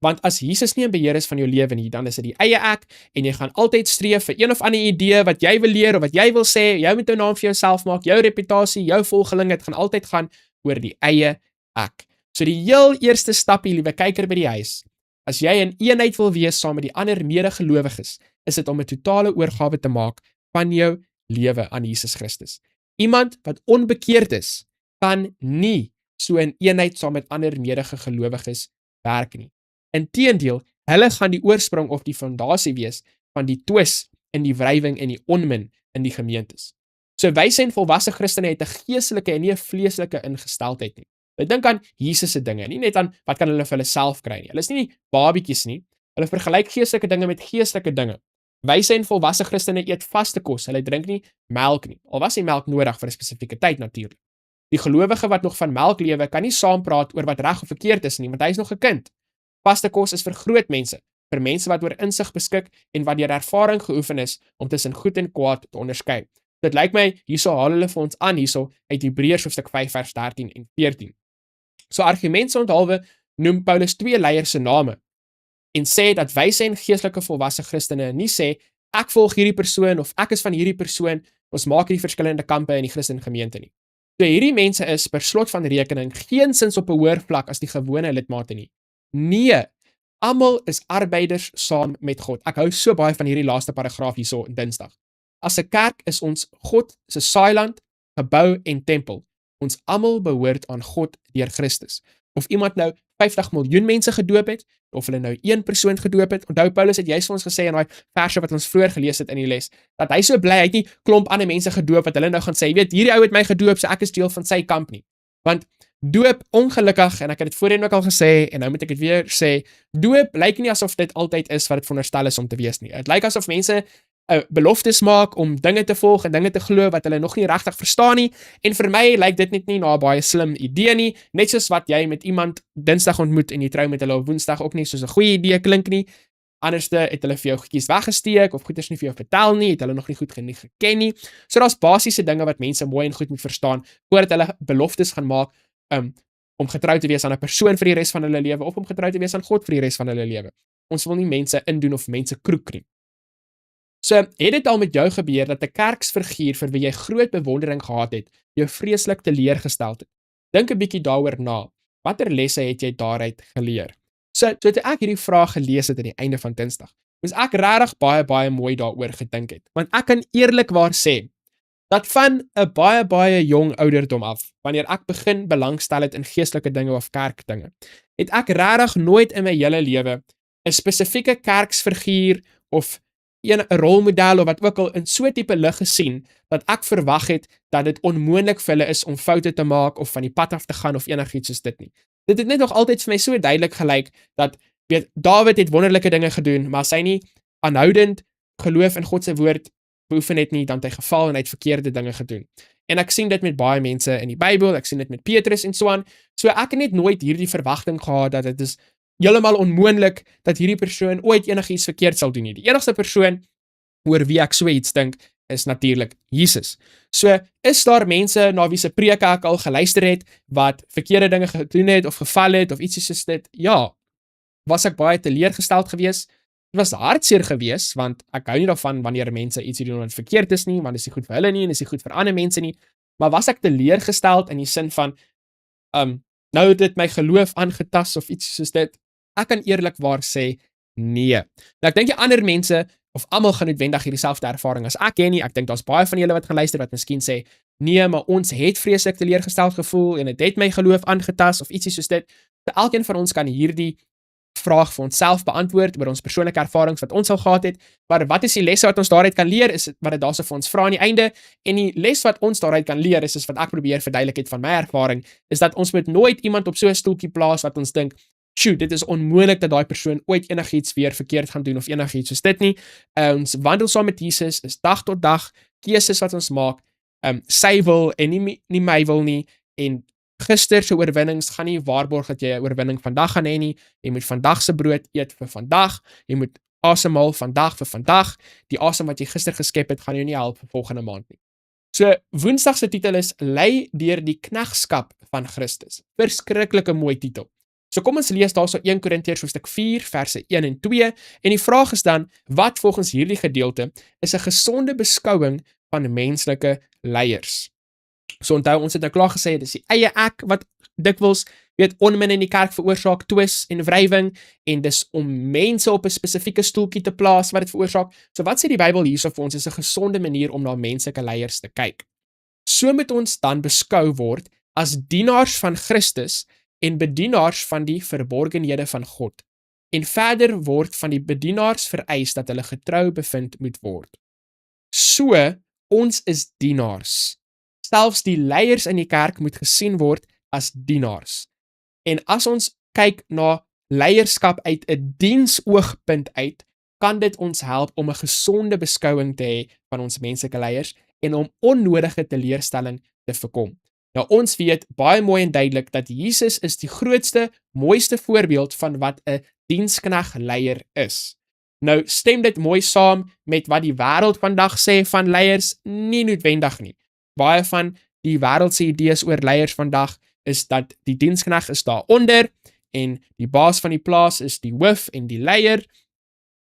[SPEAKER 1] Want as Jesus nie in beheer is van jou lewe nie, dan is dit die eie ek en jy gaan altyd streef vir een of ander idee wat jy wil leer of wat jy wil sê, jy moet 'n naam vir jouself maak, jou reputasie, jou volgelinge, dit gaan altyd gaan oor die eie ek. So die heel eerste stapie, liewe kyker by die huis, as jy in eenheid wil wees saam met die ander medegelowiges, is dit om 'n totale oorgawe te maak van jou lewe aan Jesus Christus. Iemand wat onbekeerd is, kan nie so in eenheid saam met ander medegelowiges werk nie. Inteendeel, hulle gaan die oorsprong of die fondasie wees van die twis en die wrywing en die onmin in die gemeentes. So wys en volwasse Christene het 'n geestelike en nie 'n vleeslike ingesteldheid nie. Hulle dink aan Jesus se dinge, nie net aan wat kan hulle vir hulle self kry nie. Hulle is nie babietjies nie. Hulle vergelyk geestelike dinge met geestelike dinge. Wyse en volwasse Christene eet vaste kos. Hulle drink nie melk nie. Al was die melk nodig vir 'n spesifieke tyd natuurlik. Die gelowige wat nog van melk lewe, kan nie saampraat oor wat reg of verkeerd is nie, want hy is nog 'n kind. Vaste kos is vir groot mense, vir mense wat oor insig beskik en wat deur ervaring geoefen is om tussen goed en kwaad te onderskei. Dit lyk my hierso haal hulle vir ons aan hierso uit Hebreërs hoofstuk 5 vers 13 en 14. So argumentsondhalwe noem Paulus 2 leiers se name en sê dat wyse en geestelike volwasse Christene nie sê ek volg hierdie persoon of ek is van hierdie persoon, ons maak hierdie verskillende kampe in die Christen gemeente nie. So hierdie mense is per slot van rekening geensins op 'n hoër vlak as die gewone lidmate nie. Nee, almal is arbeiders saam met God. Ek hou so baie van hierdie laaste paragraaf hierso in Dinsdag. As 'n kerk is ons God se saailand, gebou en tempel. Ons almal behoort aan God deur Christus. Of iemand nou 50 miljoen mense gedoop het, of hulle nou een persoon gedoop het. Onthou Paulus het juist vir ons gesê in daai verse wat ons vroeër gelees het in die les, dat hy so bly hy het nie klomp ander mense gedoop wat hulle nou gaan sê, jy weet, hierdie ou het my gedoop, so ek is deel van sy kamp nie. Want doop ongelukkig, en ek het dit voorheen ook al gesê, en nou moet ek dit weer sê, doop lyk nie asof dit altyd is wat dit veronderstel is om te wees nie. Dit lyk asof mense beloftes maak om dinge te volg en dinge te glo wat hulle nog nie regtig verstaan nie, en vir my lyk dit net nie na 'n baie slim idee nie, net soos wat jy met iemand Dinsdag ontmoet en jy trou met hulle op Woensdag ook nie soos 'n goeie idee klink nie. Anderste het hulle vir jou goedjies weggesteek of goeders nie vir jou vertel nie, het hulle nog nie goed genoeg geken nie. So daar's basiese dinge wat mense mooi en goed moet verstaan voordat hulle beloftes gaan maak om getrou te wees aan 'n persoon vir die res van hulle lewe of om getrou te wees aan God vir die res van hulle lewe. Ons wil nie mense indoen of mense kroek nie. So, het dit al met jou gebeur dat 'n kerksfiguur vir wie jy groot bewondering gehad het, jou vreeslik teleurgestel het? Dink 'n bietjie daaroor na. Watter lesse het jy daaruit geleer? So toe ek hierdie vraag gelees het aan die einde van Dinsdag, moes ek regtig baie mooi daaroor gedink het. Want ek kan eerlikwaar sê dat van 'n baie jong ouderdom af, wanneer ek begin belangstel het in geestelike dinge of kerkdinge, het ek regtig nooit in my hele lewe 'n spesifieke kerksfiguur of 'n rolmodel of wat ook al in so 'n tipe lig gesien dat ek verwag het dat dit onmoontlik vir hulle is om foute te maak of van die pad af te gaan of enigiets soos dit nie. Dit het net nog altyd vir my so duidelik gelyk dat weet Dawid het wonderlike dinge gedoen, maar as hy nie aanhoudend geloof in God se woord beoefen het nie, dan het hy geval en hy het verkeerde dinge gedoen. En ek sien dit met baie mense in die Bybel, ek sien dit met Petrus en so aan. So ek het net nooit hierdie verwagting gehad dat dit is heeltemal onmoontlik dat hierdie persoon ooit enigiets verkeerd sal doen nie. Die enigste persoon oor wie ek so iets dink is natuurlik Jesus. So is daar mense na wie se preke ek al geluister het wat verkeerde dinge gedoen het of geval het of ietsie soos dit? Ja. Was ek baie teleurgesteld geweest? Dit was hartseer geweest want ek hou nie daarvan wanneer mense ietsie doen wat verkeerd is nie, want dit is nie goed vir hulle nie en dit is nie goed vir ander mense nie. Maar was ek teleurgesteld in die sin van nou het dit my geloof aangetas of iets soos dit? Ek kan eerlikwaar sê nee. Nou ek dink die ander mense of almal gaan noodwendig hierdie selfde ervaring as ek hê nie. Ek dink daar's baie van julle wat gaan luister wat miskien sê nee, maar ons het vreeslik teleurgesteld gevoel en dit het my geloof aangetas of ietsie soos dit. So elkeen van ons kan hierdie vraag vir onsself beantwoord oor ons persoonlike ervarings wat ons al gehad het, maar wat is die lesse wat ons daaruit kan leer, is wat dit daarso vir ons vra aan die einde, en die les wat ons daaruit kan leer, is wat ek probeer verduidelik het van my ervaring, is dat ons moet nooit iemand op so 'n stoeltjie plaas wat ons dink, "Sjoe, dit is onmoontlik dat daai persoon ooit enigiets weer verkeerd gaan doen of enigiets soos dit nie." Ons wandel saam met Jesus, is dag tot dag keuses wat ons maak, sy wil en nie my wil nie, en gister se oorwinnings gaan nie waarborg dat jy 'n oorwinning vandag gaan hê nie. Jy moet vandag se brood eet vir vandag. Jy moet asemhaal vandag vir vandag. Die asem wat jy gister geskep het, gaan jou nie help vir volgende maand nie. So Woensdag se titel is Lei deur die knegskap van Christus. Verskriklike mooi titel. So kom ons lees daarso 1 Korintiërs hoofstuk 4 verse 1 en 2 en die vraag is dan, wat volgens hierdie gedeelte is 'n gesonde beskouing van menslike leiers? So onthou, ons het nou klaar gesê, dis die eie ek wat dikwels onmin in die kerk veroorsaak, twis en wrywing, en dis om mense op 'n spesifieke stoeltjie te plaas wat dit veroorsaak. So wat sê die Bybel hierso vir ons is 'n gesonde manier om na menslike leiers te kyk. So moet ons dan beskou word as dienaars van Christus en bedienaars van die verborgenhede van God. En verder word van die bedienaars vereis dat hulle getrou bevind moet word. So, ons is dienaars. Selfs die leiers in die kerk moet gesien word as dienaars. En as ons kyk na leierskap uit 'n diensoogpunt uit, kan dit ons help om 'n gesonde beskouing te hê van ons menslike leiers en om onnodige teleurstelling te voorkom. Nou ons weet baie mooi en duidelik dat Jesus is die grootste, mooiste voorbeeld van wat 'n dienskneg leier is. Nou stem dit mooi saam met wat die wêreld vandag sê van leiers? Nie noodwendig nie. Baie van die wêreldse idees oor leiers vandag is dat die dienskneg is daaronder en die baas van die plaas is die hoof en die leier.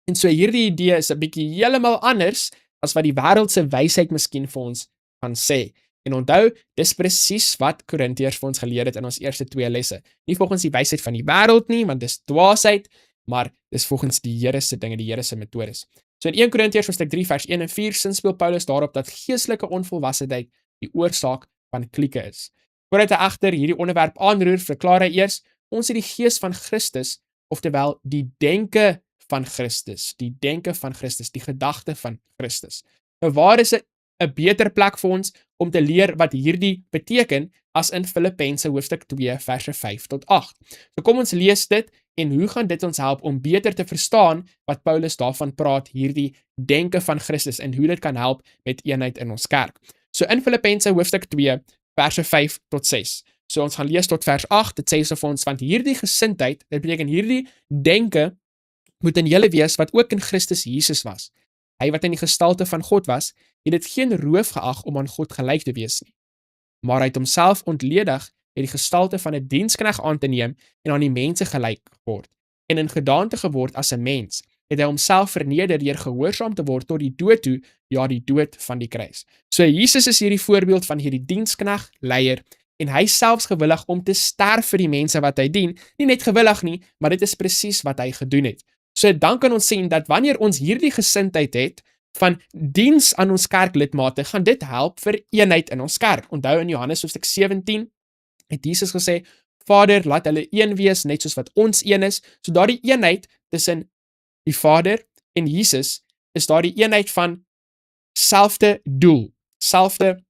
[SPEAKER 1] En so hierdie idee is 'n bietjie heeltemal anders as wat die wêreldse wysheid miskien vir ons gaan sê. En onthou, dis presies wat Korintiërs vir ons geleer het in ons eerste 2 lesse. Nie volgens die wysheid van die wêreld nie, want dis dwaasheid, maar dis volgens die Here se dinge, die Here se metodes. So in 1 Korintiërs hoofstuk 3 vers 1 en 4 sinspeel Paulus daarop dat geestelike onvolwassenheid die oorsaak van klieke is. Voordat hy agter hierdie onderwerp aanroer, verklaar hy eers, ons het die gees van Christus, oftewel die denke van Christus, die denke van Christus, die gedagte van Christus. Nou waar is 'n beter plek vir ons om te leer wat hierdie beteken as in Filippense hoofstuk 2 verse 5 tot 8. So kom ons lees dit en hoe gaan dit ons help om beter te verstaan wat Paulus daarvan praat, hierdie denke van Christus en hoe dit kan help met eenheid in ons kerk. So in Filippense hoofstuk 2 verse 5 tot 6. So ons gaan lees tot vers 8, dit sê so vir ons, want hierdie gesindheid, dit beteken hierdie denke moet in julle wees wat ook in Christus Jesus was. Hy wat in die gestalte van God was, het dit geen roof geag om aan God gelyk te wees nie. Maar hy het homself ontledig het die gestalte van 'n dienskneg aan te neem en aan die mense gelyk geword. En in gedaante geword as 'n mens, het hy homself verneder deur gehoorsaam te word tot die dood toe, ja die dood van die kruis. So Jesus is hierdie voorbeeld van hierdie dienskneg leier en hy selfs gewillig om te sterf vir die mense wat hy dien, nie net gewillig nie, maar dit is presies wat hy gedoen het. So dan kan ons sien dat wanneer ons hierdie gesindheid het van diens aan ons kerklidmate, gaan dit help vir eenheid in ons kerk. Onthou in Johannes hoofstuk 17 het Jesus gesê, Vader, laat hulle een wees, net soos wat ons een is. So daardie eenheid tussen die Vader en Jesus is daardie eenheid van selfde doel, selfde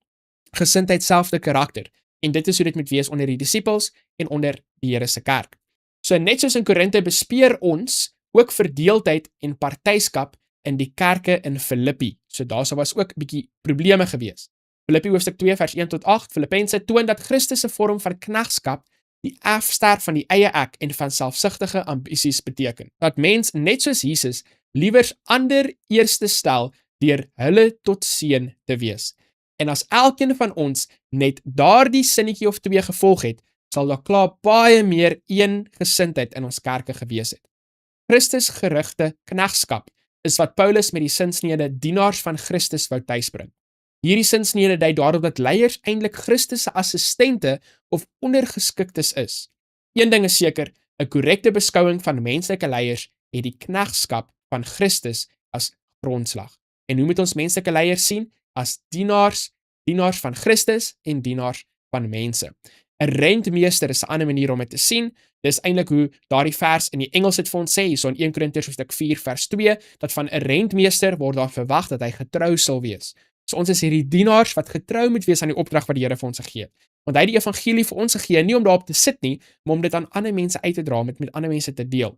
[SPEAKER 1] gesindheid, selfde karakter. En dit is hoe dit moet wees onder die disippels en onder die Here se kerk. So net soos in Korinte bespeer ons ook verdeeldheid en partyskap in die kerke in Filippi. So daar was ook 'n bietjie probleme gewees. Filippi hoofstuk 2 vers 1 tot 8, Filippense toon dat Christus se vorm van knegskap die erfsterf van die eie ek en van selfsugtige ambisies beteken. Dat mens net soos Jesus liewers ander eerste stel deur hulle tot seën te wees. En as elkeen van ons net daardie sinnetjie of 2 gevolg het, sal daar klaar baie meer eensgesindheid in ons kerke gewees het. Christus gerigte knegskap is wat Paulus met die sinsnede dienaars van Christus wou tuisbring. Hierdie sinsnede dui daarop dat leiers eintlik Christus se assistente of ondergeskiktes is. Een ding is seker, 'n korrekte beskouing van menslike leiers het die knegskap van Christus as grondslag. En hoe moet ons menslike leiers sien? As dienaars van Christus en dienaars van mense. 'n rentmeester is 'n ander manier om dit te sien. Dis eintlik hoe daardie vers in die Engels dit vir ons sê, hierso in 1 Korintiërs hoofstuk 4 vers 2, dat van 'n rentmeester word daar verwag dat hy getrou sal wees. So ons is hierdie dienaars wat getrou moet wees aan die opdrag wat die Here vir ons gegee het. Want hy het die evangelie vir ons gegee, nie om daarop te sit nie, maar om dit aan ander mense uit te dra, met ander mense te deel.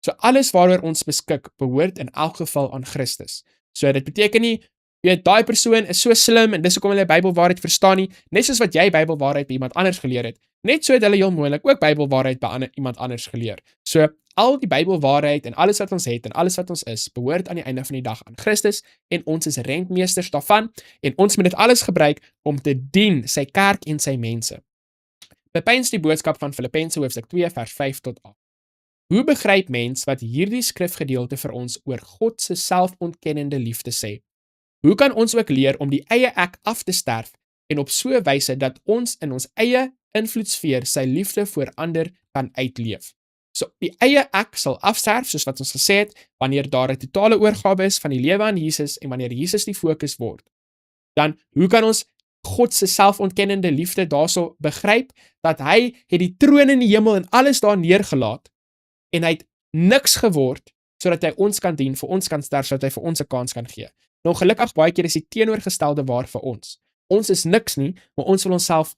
[SPEAKER 1] So alles waaroor ons beskik, behoort in elk geval aan Christus. So dit beteken nie, daai persoon is so slim en dis hoekom hulle Bybelwaarheid verstaan nie, net soos wat jy Bybelwaarheid by iemand anders geleer het, net so het hulle heel moontlik ook Bybelwaarheid by iemand anders geleer. So al die Bybelwaarheid en alles wat ons het en alles wat ons is, behoort aan die einde van die dag aan Christus en ons is rentmeesters daarvan en ons moet dit alles gebruik om te dien sy kerk en sy mense. Bepeins die boodskap van Filippense hoofstuk 2 vers 5 tot 8. Hoe begryp mens wat hierdie skrifgedeelte vir ons oor God se selfontkennende liefde sê? Hoe kan ons ook leer om die eie ek af te sterf en op so 'n wyse dat ons in ons eie invloedssfeer sy liefde vir ander kan uitleef? So die eie ek sal afsterf, soos wat ons gesê het, wanneer daar 'n totale oorgawe is van die lewe aan Jesus en wanneer Jesus die fokus word. Dan hoe kan ons God se selfontkennende liefde daarso begryp, dat hy het die troon in die hemel en alles daar neergelaat en hy het niks geword sodat hy ons kan dien, vir ons kan sterf, sodat hy vir ons 'n kans kan gee. Nou gelukkig baie keer is die teenoorgestelde waar vir ons. Ons is niks nie, maar ons wil onsself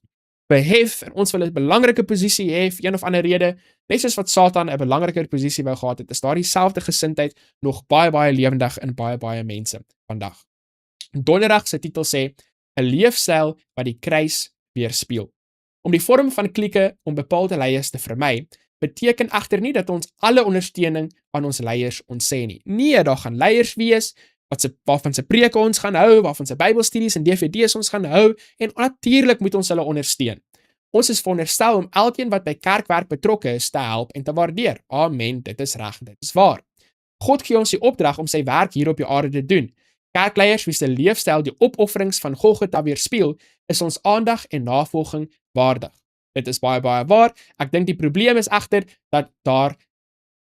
[SPEAKER 1] behef en ons wil 'n belangrike posisie hê vir een of ander rede, net soos wat Satan 'n belangriker posisie wou gehad het, is daardie selfde gesindheid nog baie lewendig in baie mense vandag. Donderdag se titel sê 'n leefstyl wat die kruis weerspieël. Om die vorm van klieke om bepaalde leiers te vermy, beteken egter nie dat ons alle ondersteuning aan ons leiers ontsê nie. Nee, daar gaan leiers wees waarvan se preke ons gaan hou, waarvan se Bybelstudies en DVD's ons gaan hou en natuurlik moet ons hulle ondersteun. Ons is veronderstel om elkeen wat by kerkwerk betrokke is te help en te waardeer. Amen, dit is reg, dit is waar. God gee ons die opdrag om sy werk hier op die aarde te doen. Kerkleiers wie se leefstyl die opofferings van Golgotha weerspieël, is ons aandag en navolging waardig. Dit is baie waar. Ek dink die probleem is egter dat daar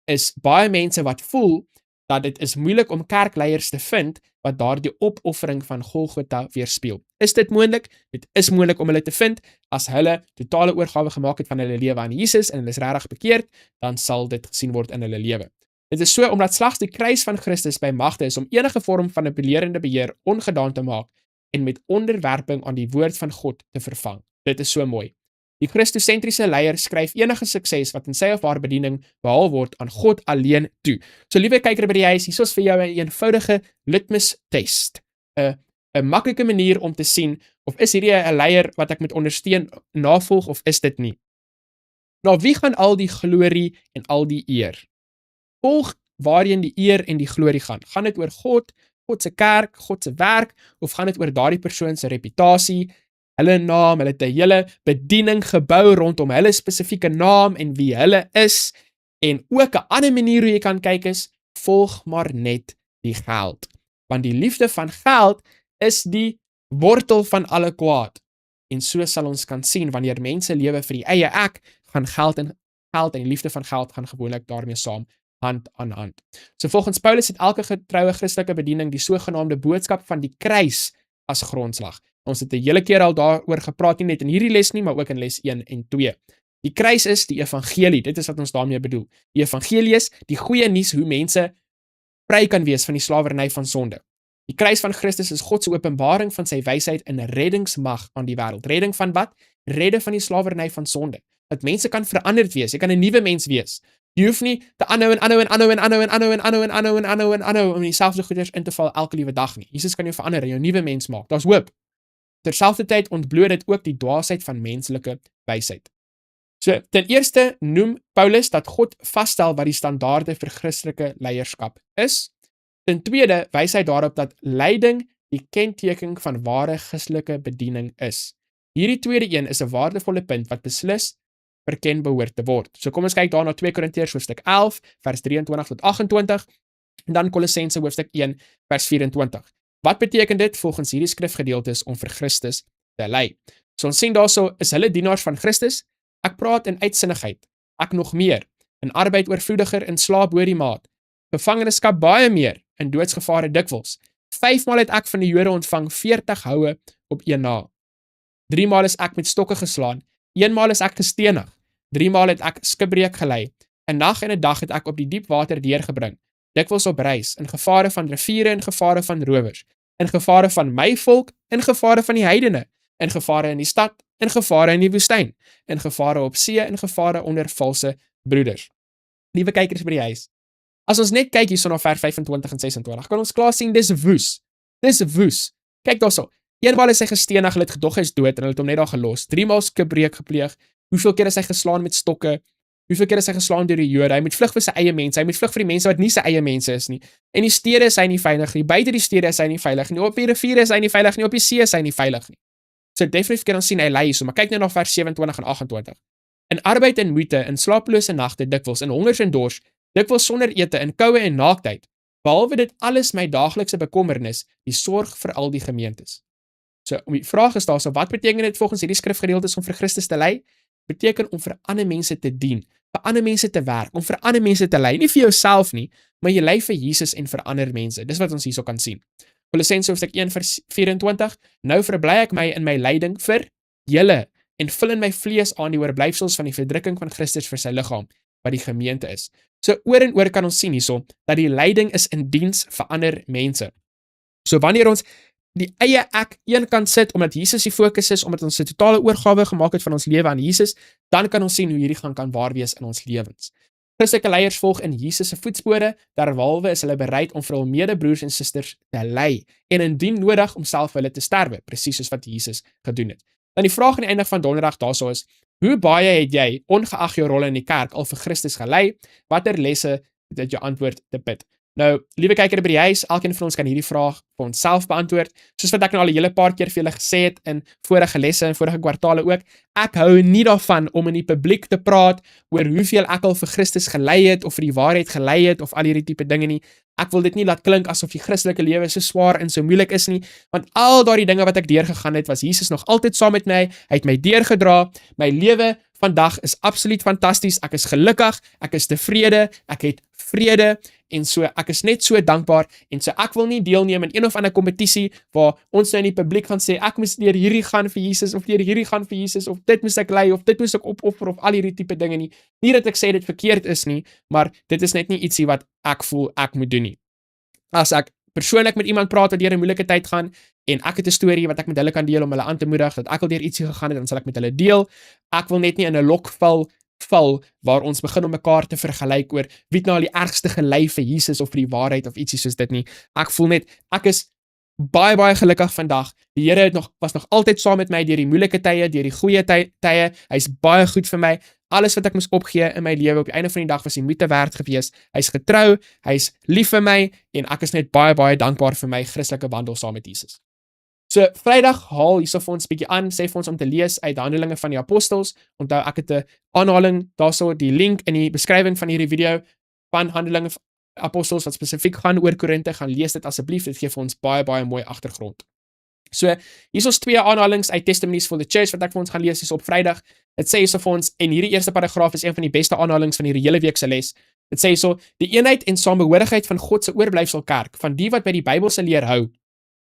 [SPEAKER 1] is baie mense wat voel dat dit is moeilik om kerkleiers te vind wat daardie opoffering van Golgotha weerspieël. Is dit moontlik? Dit is moontlik om hulle te vind as hulle totale oorgawe gemaak het van hulle lewe aan Jesus en hulle is regtig bekeerd, dan sal dit gesien word in hulle lewe. Dit is so omdat slegs die kruis van Christus by magte is om enige vorm van 'n belerende beheer ongedaan te maak en met onderwerping aan die woord van God te vervang. Dit is so mooi. Die Christosentriese leier skryf enige sukses wat in sy of haar bediening behaal word aan God alleen toe. So liewe kyker by die huis, hier is vir jou 'n eenvoudige litmus test. 'n maklike manier om te sien of is hierdie 'n leier wat ek moet ondersteun, navolg of is dit nie. Nou wie gaan al die glorie en al die eer? Volg waarheen die eer en die glorie gaan. Gaan dit oor God, God se kerk, God se werk of gaan dit oor daardie persoon se reputasie? Hulle naam, hulle het 'n hele bediening gebou rondom hulle spesifieke naam en wie hulle is. En ook 'n ander manier hoe jy kan kyk is, volg maar net die geld. Want die liefde van geld is die wortel van alle kwaad. En so sal ons kan sien, wanneer mense lewe vir die eie ek, gaan geld en die liefde van geld gaan gewoonlik daarmee saam, hand aan hand. So volgens Paulus het elke getroue Christelike bediening die sogenaamde boodskap van die kruis as grondslag. Ons het 'n hele keer al daaroor gepraat, nie net in hierdie les nie, maar ook in les 1 en 2. Die kruis is die evangelie, dit is wat ons daarmee bedoel. Die evangelie is die goeie nuus hoe mense vry kan wees van die slawerny van sonde. Die kruis van Christus is God se openbaring van sy wysheid in 'n reddingsmag aan die wêreld. Redding van wat? Redde van die slawerny van sonde. Dat mense kan veranderd wees, jy kan 'n nuwe mens wees. Jy hoef nie te aanhou om dieselfde goeders in te val elke liewe dag nie. Jesus kan jou verander en jou nuwe mens maak. Daar's hoop. Terselfdertyd ontbloot dit ook die dwaasheid van menslike wysheid. So, ten eerste noem Paulus dat God vasstel wat die standaarde vir Christelike leierskap is. Ten tweede wys hy daarop dat lyding die kenteken van ware Christelike bediening is. Hierdie tweede een is 'n waardevolle punt wat beslis verken behoort te word. So kom ons kyk daar na 2 Korintiërs hoofstuk 11 vers 23 tot 28 en dan Kolossense hoofstuk 1 vers 24. Wat beteken dit volgens hierdie skrifgedeeltes om vir Christus te ly? So ons sien daarso is hulle dienaars van Christus. Ek praat in uitsinnigheid, ek nog meer, in arbeid oorvloediger, in slaap hoor die maat, gevangenskap baie meer, in doodsgevare dikwels. 5 maal het ek van die Jode ontvang 40 houe op een na. 3 maal is ek met stokke geslaan, Eenmaal is ek gestenig, 3 maal het ek skipbreek gelei, 'n nag en 'n dag het ek op die diep water deurgebring, dikwels op reis, in gevare van riviere en gevare van rowers, in gevare van my volk, in gevare van die heidene, in gevare in die stad, in gevare in die woestyn, in gevare op see, in gevare onder valse broeders. Liewe kykers by die huis, as ons net kyk hierso na vers 25 en 26, kan ons klaar sien, dis woes. Dis woes. Kyk daarso. Eenmaal is hy gestenig, hulle het gedog hy is dood en hulle het hom net daar gelos. 3 maal skipbreek gepleeg. Hoeveel keer is hy geslaan met stokke? Hoeveel keer is hy geslaan deur die Jode? Hy moet vlug vir sy eie mense. Hy moet vlug vir die mense wat nie sy eie mense is nie. En die stede is hy nie veilig nie. Buite die stede is hy nie veilig nie. Op die riviere is hy nie veilig nie. Op die see is hy nie veilig nie. So definitief kan ons sien hy ly hierso, maar kyk net na vers 27 en 28. In arbeid en moeite, in slapelose nagte dikwels, in hongers en dors, dikwels sonder ete, in koue en naaktheid. Behalwe dit alles my daaglikse bekommernis, die sorg vir al die gemeentes. So, die vraag is daarso, wat beteken dit volgens hierdie skrifgedeeltes om vir Christus te ly? Beteken om vir ander mense te dien, vir ander mense te werk, om vir ander mense te ly, nie vir jouself nie, maar jy ly vir Jesus en vir ander mense. Dis wat ons hierso kan sien. Kolossense hoofstuk 1 vers 24, nou verbly ek my in my lyding vir julle en vul in my vlees aan die oorblyfsels van die verdrukking van Christus vir sy liggaam, wat die gemeente is. So oor en oor kan ons sien hierso, dat die lyding is in diens vir ander mense. So wanneer ons die eie ek een kant sit, omdat Jesus die fokus is, omdat ons 'n totale oorgawe gemaak het van ons lewe aan Jesus, dan kan ons sien hoe hierdie gaan kan waar wees in ons lewens. Christelike leiers volg in Jesus se voetspore, derhalwe is hulle bereid om vir hul medebroers en susters te ly, en indien nodig om self vir hulle te sterwe, presies soos wat Jesus gedoen het. Dan die vraag aan die einde van donderdag daarso is, hoe baie het jy, ongeag jou rol in die kerk, al vir Christus gelei? Watter lesse het dit jou antwoord te bid? Nou, liewe kyker by die huis, elkeen van ons kan hierdie vraag vir onsself beantwoord, soos wat ek nou al 'n hele paar keer vir julle gesê het in vorige lesse en vorige kwartale ook. Ek hou nie daarvan om in die publiek te praat oor hoeveel ek al vir Christus gelei het of vir die waarheid gelei het of al hierdie tipe dinge nie. Ek wil dit nie laat klink asof die Christelike lewe so swaar en so moeilik is nie, want al daardie dinge wat ek deurgegaan het, was Jesus nog altyd saam met my. Hy het my deurgedra. My lewe vandag is absoluut fantasties. Ek is gelukkig, ek is tevrede, ek het vrede en so ek is net so dankbaar en so ek wil nie deelneem in een of ander kompetisie waar ons nou in die publiek gaan sê ek moes deur hierdie gaan vir Jesus of deur hierdie gaan vir Jesus of dit moes ek ly of dit moes ek opoffer of al hierdie tipe dinge nie. Nie dat ek sê dit verkeerd is nie, maar dit is net nie ietsie wat ek voel ek moet doen nie. As ek persoonlik met iemand praat wat deur 'n moeilike tyd gaan en ek het 'n storie wat ek met hulle kan deel om hulle aan te moedig dat ek al deur ietsie gegaan het, dan sal ek met hulle deel. Ek wil net nie in 'n lokval waar ons begin om mekaar te vergelyk oor wie het nou al die ergste gelei vir Jesus of vir die waarheid of ietsie soos dit nie. Ek voel net ek is baie gelukkig vandag. Die Here was nog altyd saam met my deur die moeilike tye, deur die goeie tye. Hy's baie goed vir my. Alles wat ek moes opgee in my lewe op die einde van die dag was die moeite werd gewees. Hy's getrou, hy's lief vir my en ek is net baie dankbaar vir my Christelike wandel saam met Jesus. So Vrydag haal hierso vir ons bietjie aan, sê vir ons om te lees uit Handelinge van die Apostels. Onthou ek het 'n aanhaling daarso die link in die beskrywing van hierdie video van Handelinge Apostels wat spesifiek gaan oor Korinte, gaan lees dit asseblief, dit gee vir ons baie mooi agtergrond. So hier is ons 2 aanhalings uit Testimonies for the Church wat ek vir ons gaan lees hier op Vrydag. Dit sê hierso vir ons en hierdie eerste paragraaf is een van die beste aanhalings van hierdie hele week se les. Dit sê hierso die eenheid en samehorigheid van God se oorblyfsel kerk, van die wat by die Bybelse leer hou,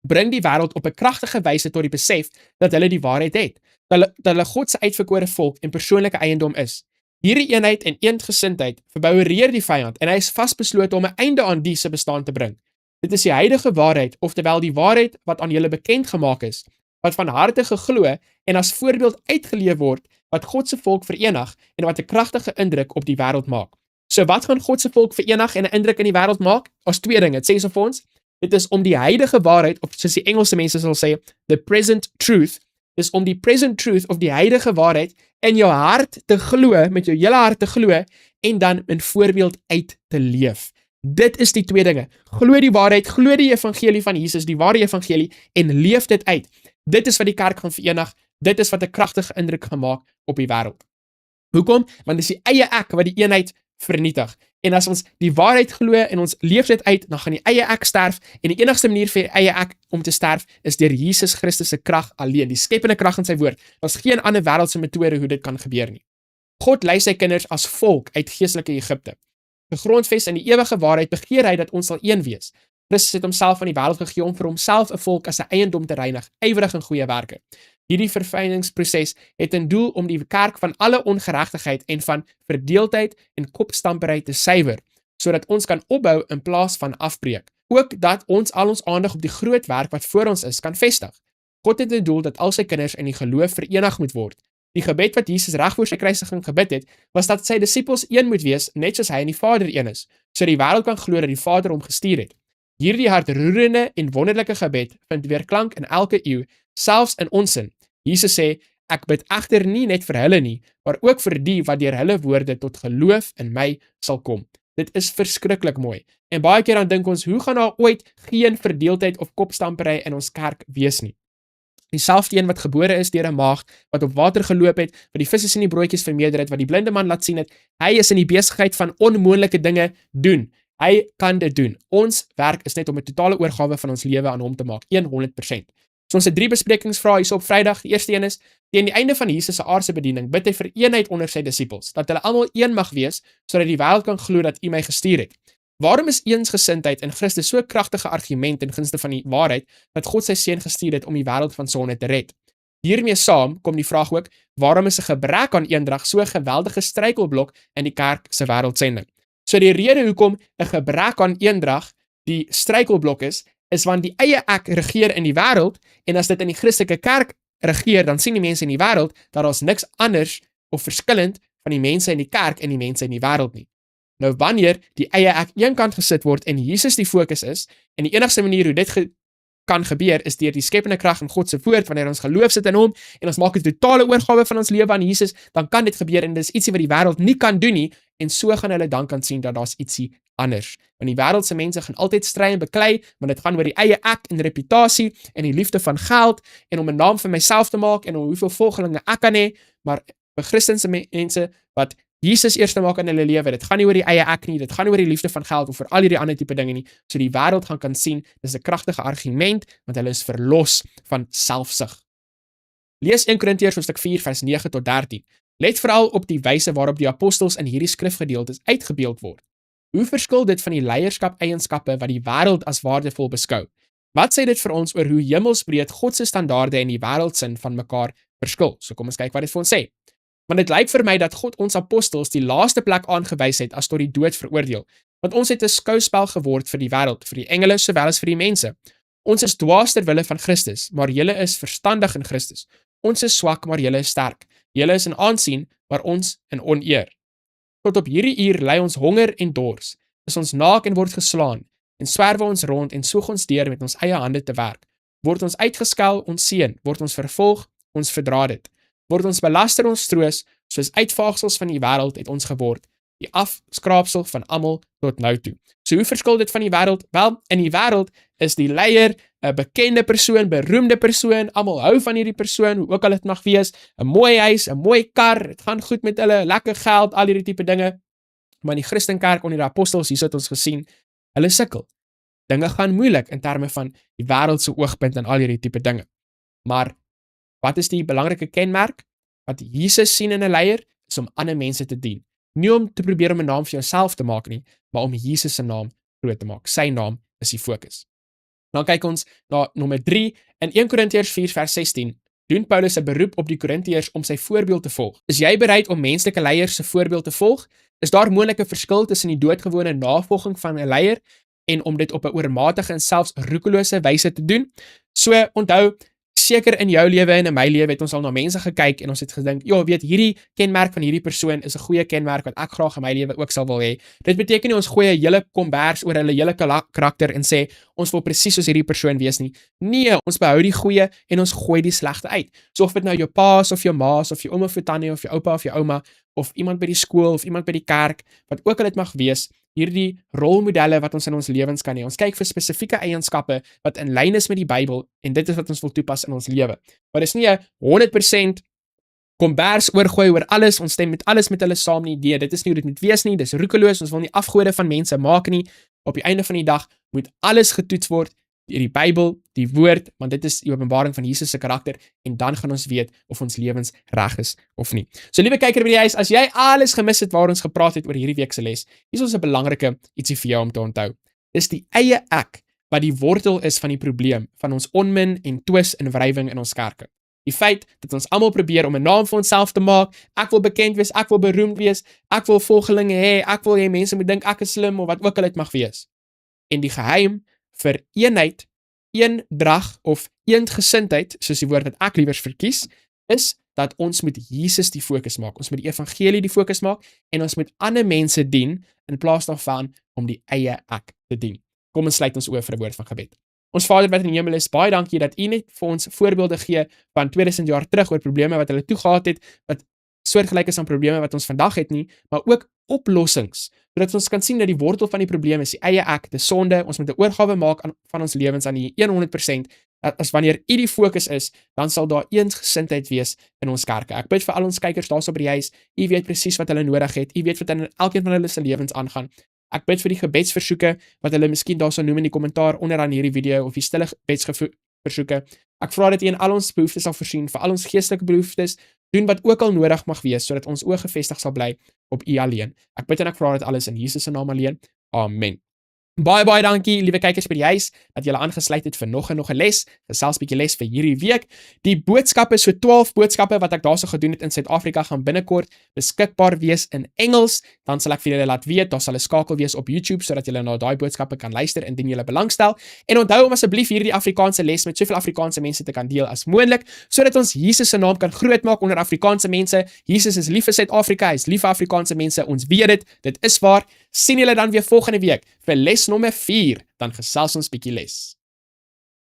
[SPEAKER 1] bring die wêreld op 'n kragtige wyse tot die besef dat hulle die waarheid het, dat hulle God se uitverkore volk en persoonlike eiendom is. Hierdie eenheid en eensgesindheid verboureer die vyand en hy is vasbeslote om 'n einde aan die se bestaan te bring. Dit is die heilige waarheid, oftewel die waarheid wat aan julle bekend gemaak is, wat van harte geglo en as voorbeeld uitgeleef word, wat God se volk verenig en wat 'n kragtige indruk op die wêreld maak. So wat gaan God se volk verenig en 'n indruk in die wêreld maak? As 2 dinge. Dit sê so vir ons, dit is om die heilige waarheid, of soos die Engelse mense sal sê, the present truth, dis om die present truth of die heilige waarheid in jou hart te glo, met jou hele hart te glo en dan in voorbeeld uit te leef. Dit is die 2 dinge. Glo die waarheid, glo die evangelie van Jesus, die ware evangelie en leef dit uit. Dit is wat die kerk gaan verenig. Dit is wat 'n kragtige indruk gaan maak op die wêreld. Hoekom? Want dis die eie ek wat die eenheid vernietig. En as ons die waarheid glo en ons leef dit uit, dan gaan die eie ek sterf en die enigste manier vir die eie ek om te sterf is deur Jesus Christus se krag alleen, die skepende krag in sy woord. Daar's geen ander wêreldse metode hoe dit kan gebeur nie. God lei sy kinders as volk uit geestelike Egipte. Gegrondves in die ewige waarheid begeer hy dat ons sal een wees. Christus het homself aan die wêreld gegee om vir homself 'n volk as 'n eiendom te reinig, ywerig in goeie werke. Hierdie verfyningsproses het 'n doel om die kerk van alle ongeregtigheid en van verdeeldheid en kopstampery te suiwer, sodat ons kan opbou in plaas van afbreek. Ook dat ons al ons aandag op die groot werk wat voor ons is, kan vestig. God het 'n doel dat al sy kinders in die geloof verenig moet word. Die gebed wat Jesus reg voor sy kruisiging gebid het, was dat sy disippels een moet wees, net soos hy en die Vader een is, sodat die wêreld kan glo dat die Vader hom gestuur het. Hierdie hartroerende en wonderlike gebed vind weerklank in elke eeu, selfs in ons sin. Jesus sê, ek bid egter nie net vir hulle nie, maar ook vir die wat deur hulle woorde tot geloof in my sal kom. Dit is verskriklik mooi. En baie keer dan dink ons, hoe gaan daar ooit geen verdeeldheid of kopstampery in ons kerk wees nie? Dieselfde een wat gebore is deur 'n maagd, wat op water geloop het, wat die visse en die broodjies vermeerder het, wat die blinde man laat sien het, hy is in die besigheid van onmoonlike dinge doen. Hy kan dit doen. Ons werk is net om 'n totale oorgawe van ons lewe aan hom te maak, 100%. So ons het 3 besprekingsvrae hier op Vrydag. Die eerste een is, teen die einde van Jesus se aardse bediening, bid hy vir eenheid onder sy disippels, dat hulle almal een mag wees, sodat die wêreld kan glo dat U my gestuur het. Waarom is eensgesindheid in Christus so 'n kragtige argument in gunste van die waarheid, dat God sy seun gestuur het om die wêreld van sonde te red? Hiermee saam kom die vraag ook, waarom is 'n gebrek aan eendrag so 'n geweldige struikelblok in die kerk se wêreldsending? So die rede hoekom 'n gebrek aan eendrag die struikelblok is want die eie ek regeer in die wêreld, en as dit in die Christelike kerk regeer, dan sien die mense in die wêreld dat daar's niks anders of verskillend van die mense in die kerk en die mense in die wêreld nie. Nou wanneer die eie ek eenkant gesit word en Jesus die fokus is, en die enigste manier hoe dit kan gebeur is deur die skepende krag in God se woord, wanneer ons geloof sit in hom en ons maak 'n totale oorgawe van ons lewe aan Jesus, dan kan dit gebeur en dit is ietsie wat die wêreld nie kan doen nie, en so gaan hulle dan kan sien dat daar's ietsie anders. Want die wêreldse mense gaan altyd stry en beklei, want dit gaan oor die eie ek en reputasie en die liefde van geld en om 'n naam vir myself te maak en om hoeveel volgelinge ek kan hê, maar vir Christelike mense wat Jesus eerste maak in hulle lewe, dit gaan nie oor die eie ek nie, dit gaan nie oor die liefde van geld of vir al hierdie ander tipe dinge nie, so die wêreld gaan kan sien, dis 'n kragtige argument, want hulle is verlos van selfsug. Lees 1 Korintiërs hoofstuk 4 vers 9 tot 13. Let veral op die wyse waarop die apostels in hierdie skrifgedeeltes uitgebeeld word. Hoe verskil dit van die leierskap-eienskappe wat die wêreld as waardevol beskou? Wat sê dit vir ons oor hoe hemelsbreed God se standaarde en die wêreldsin van mekaar verskil? So kom ons kyk wat dit vir ons sê. Want dit lyk vir my dat God ons apostels die laaste plek aangewys het as tot die dood veroordeel. Want ons het 'n skouspel geword vir die wêreld, vir die engele sowel as vir die mense. Ons is dwaas ter wille van Christus, maar julle is verstandig in Christus. Ons is swak, maar julle is sterk. Julle is in aansien, maar ons in oneer. Tot op hierdie uur ly ons honger en dors. Is ons naak en word geslaan, en swerwe ons rond en soeg ons deur met ons eie hande te werk. Word ons uitgeskel, ons seën, word ons vervolg, ons verdra dit. Word ons belaster, ons troos, soos uitvaagsels van die wêreld het ons geword, die afskraapsel van almal tot nou toe. So hoe verskil dit van die wêreld? Wel, in die wêreld is die leier 'n bekende persoon, beroemde persoon, almal hou van hierdie persoon, hoe ook al dit mag wees, 'n mooi huis, 'n mooi kar, dit gaan goed met hulle, lekker geld, al hierdie tipe dinge. Maar in die Christenkerk onder die apostels, hier het ons gesien, hulle sukkel. Dinge gaan moeilik in terme van die wêreld se oogpunt en al hierdie tipe dinge. Maar wat is die belangrike kenmerk? Wat Jesus sien in 'n leier, is om ander mense te dien. Nie om te probeer om 'n naam vir jouself te maak nie, maar om Jesus se naam groot te maak. Sy naam is die fokus. Dan kyk ons na nommer 3 in 1 Korintiërs 4 vers 16. Doen Paulus 'n beroep op die Korintiërs om sy voorbeeld te volg. Is jy bereid om menslike leiers se voorbeeld te volg? Is daar moontlik 'n verskil tussen die doodgewone navolging van 'n leier en om dit op 'n oormatige en selfs roekelose wyse te doen? So onthou, seker in jou lewe en in my lewe het ons al na mense gekyk en ons het gedink, ja, weet, hierdie kenmerk van hierdie persoon is 'n goeie kenmerk wat ek graag in my lewe ook sal wil hê. Dit beteken nie ons gooi 'n hele kombers oor hulle hele karakter en sê ons wil presies soos hierdie persoon wees nie. Nee, ons behou die goeie en ons gooi die slegte uit. So of dit nou jou pa's of jou ma's of jou ouma of jou tannie of jou oupa of jou ouma of iemand by die skool of iemand by die kerk, wat ook al dit mag wees, hierdie rolmodelle wat ons in ons lewens kan hê. Ons kyk vir spesifieke eienskappe wat in lyn is met die Bybel en dit is wat ons wil toepas in ons lewe. Maar dis nie 'n 100% kombers oorgooi oor alles, ons stem met alles met hulle saam nie. Nee, dit is nie hoe dit moet wees nie. Dis roekeloos, ons wil nie afgode van mense maak nie. Op die einde van die dag moet alles getoets word deur die Bybel, die woord, want dit is die openbaring van Jesus se karakter en dan gaan ons weet of ons lewens reg is of nie. So liewe kyker by die huis, as jy alles gemis het waar ons gepraat het oor hierdie week se les, hier is ons 'n belangrike ietsie vir jou om te onthou. Dis die eie ek wat die wortel is van die probleem van ons onmin en twis en wrywing in ons kerke. Die feit dat ons almal probeer om 'n naam vir onsself te maak, ek wil bekend wees, ek wil beroemd wees, ek wil volgelinge hê, ek wil hê mense moet dink ek is slim of wat ook al dit mag wees. En die geheim vir eenheid, eendrag of eendgesindheid, soos die woord wat ek liewers verkies, is dat ons moet Jesus die fokus maak. Ons moet die evangelie die fokus maak en ons moet ander mense dien in plaas daarvan om die eie ek te dien. Kom ons sluit ons oë vir 'n woord van gebed. Ons Vader wat in die hemel is, baie dankie dat U net vir ons voorbeelde gee van 2000 jaar terug oor probleme wat hulle toegehad het, wat soortgelyk is aan probleme wat ons vandag het nie, maar ook oplossings, sodat ons kan sien dat die wortel van die probleem is die eie ek, die sonde, ons moet 'n oorgawe maak van ons lewens aan U 100%, dat as wanneer U die fokus is, dan sal daar eensgesindheid wees in ons kerke. Ek bid vir al ons kykers daarso by die huis, U weet presies wat hulle nodig het, U weet wat in elkeen van hulle se lewens aangaan. Ek bid vir die gebedsversoeke wat hulle miskien daar sou noem in die kommentaar onder aan hierdie video of die stille gebedsversoeke. Ek vra dat U in al ons behoeftes sal voorsien, vir al ons geestelike behoeftes, doen wat ook al nodig mag wees sodat ons oë gefestig sal bly op U alleen. Ek bid en ek vra dit alles in Jesus se naam alleen. Amen. Baie dankie, liewe kykers by die huis, dat julle aangesluit het vir nog 'n les, gesels bietjie les vir hierdie week. Die boodskappe, so 12 boodskappe wat ek daarso gedoen het in Suid-Afrika, gaan binnekort beskikbaar wees in Engels. Dan sal ek vir julle laat weet, daar sal 'n skakel wees op YouTube sodat julle na daai boodskappe kan luister indien julle belangstel. En onthou om asseblief hierdie Afrikaanse les met soveel Afrikaanse mense te kan deel as moontlik, sodat ons Jesus se naam kan grootmaak onder Afrikaanse mense. Jesus is lief vir Suid-Afrika, hy is lief vir Afrikaanse mense. Ons weet dit is waar. Sien julle dan weer volgende week vir les nommer 4, dan gesels ons bietjie les.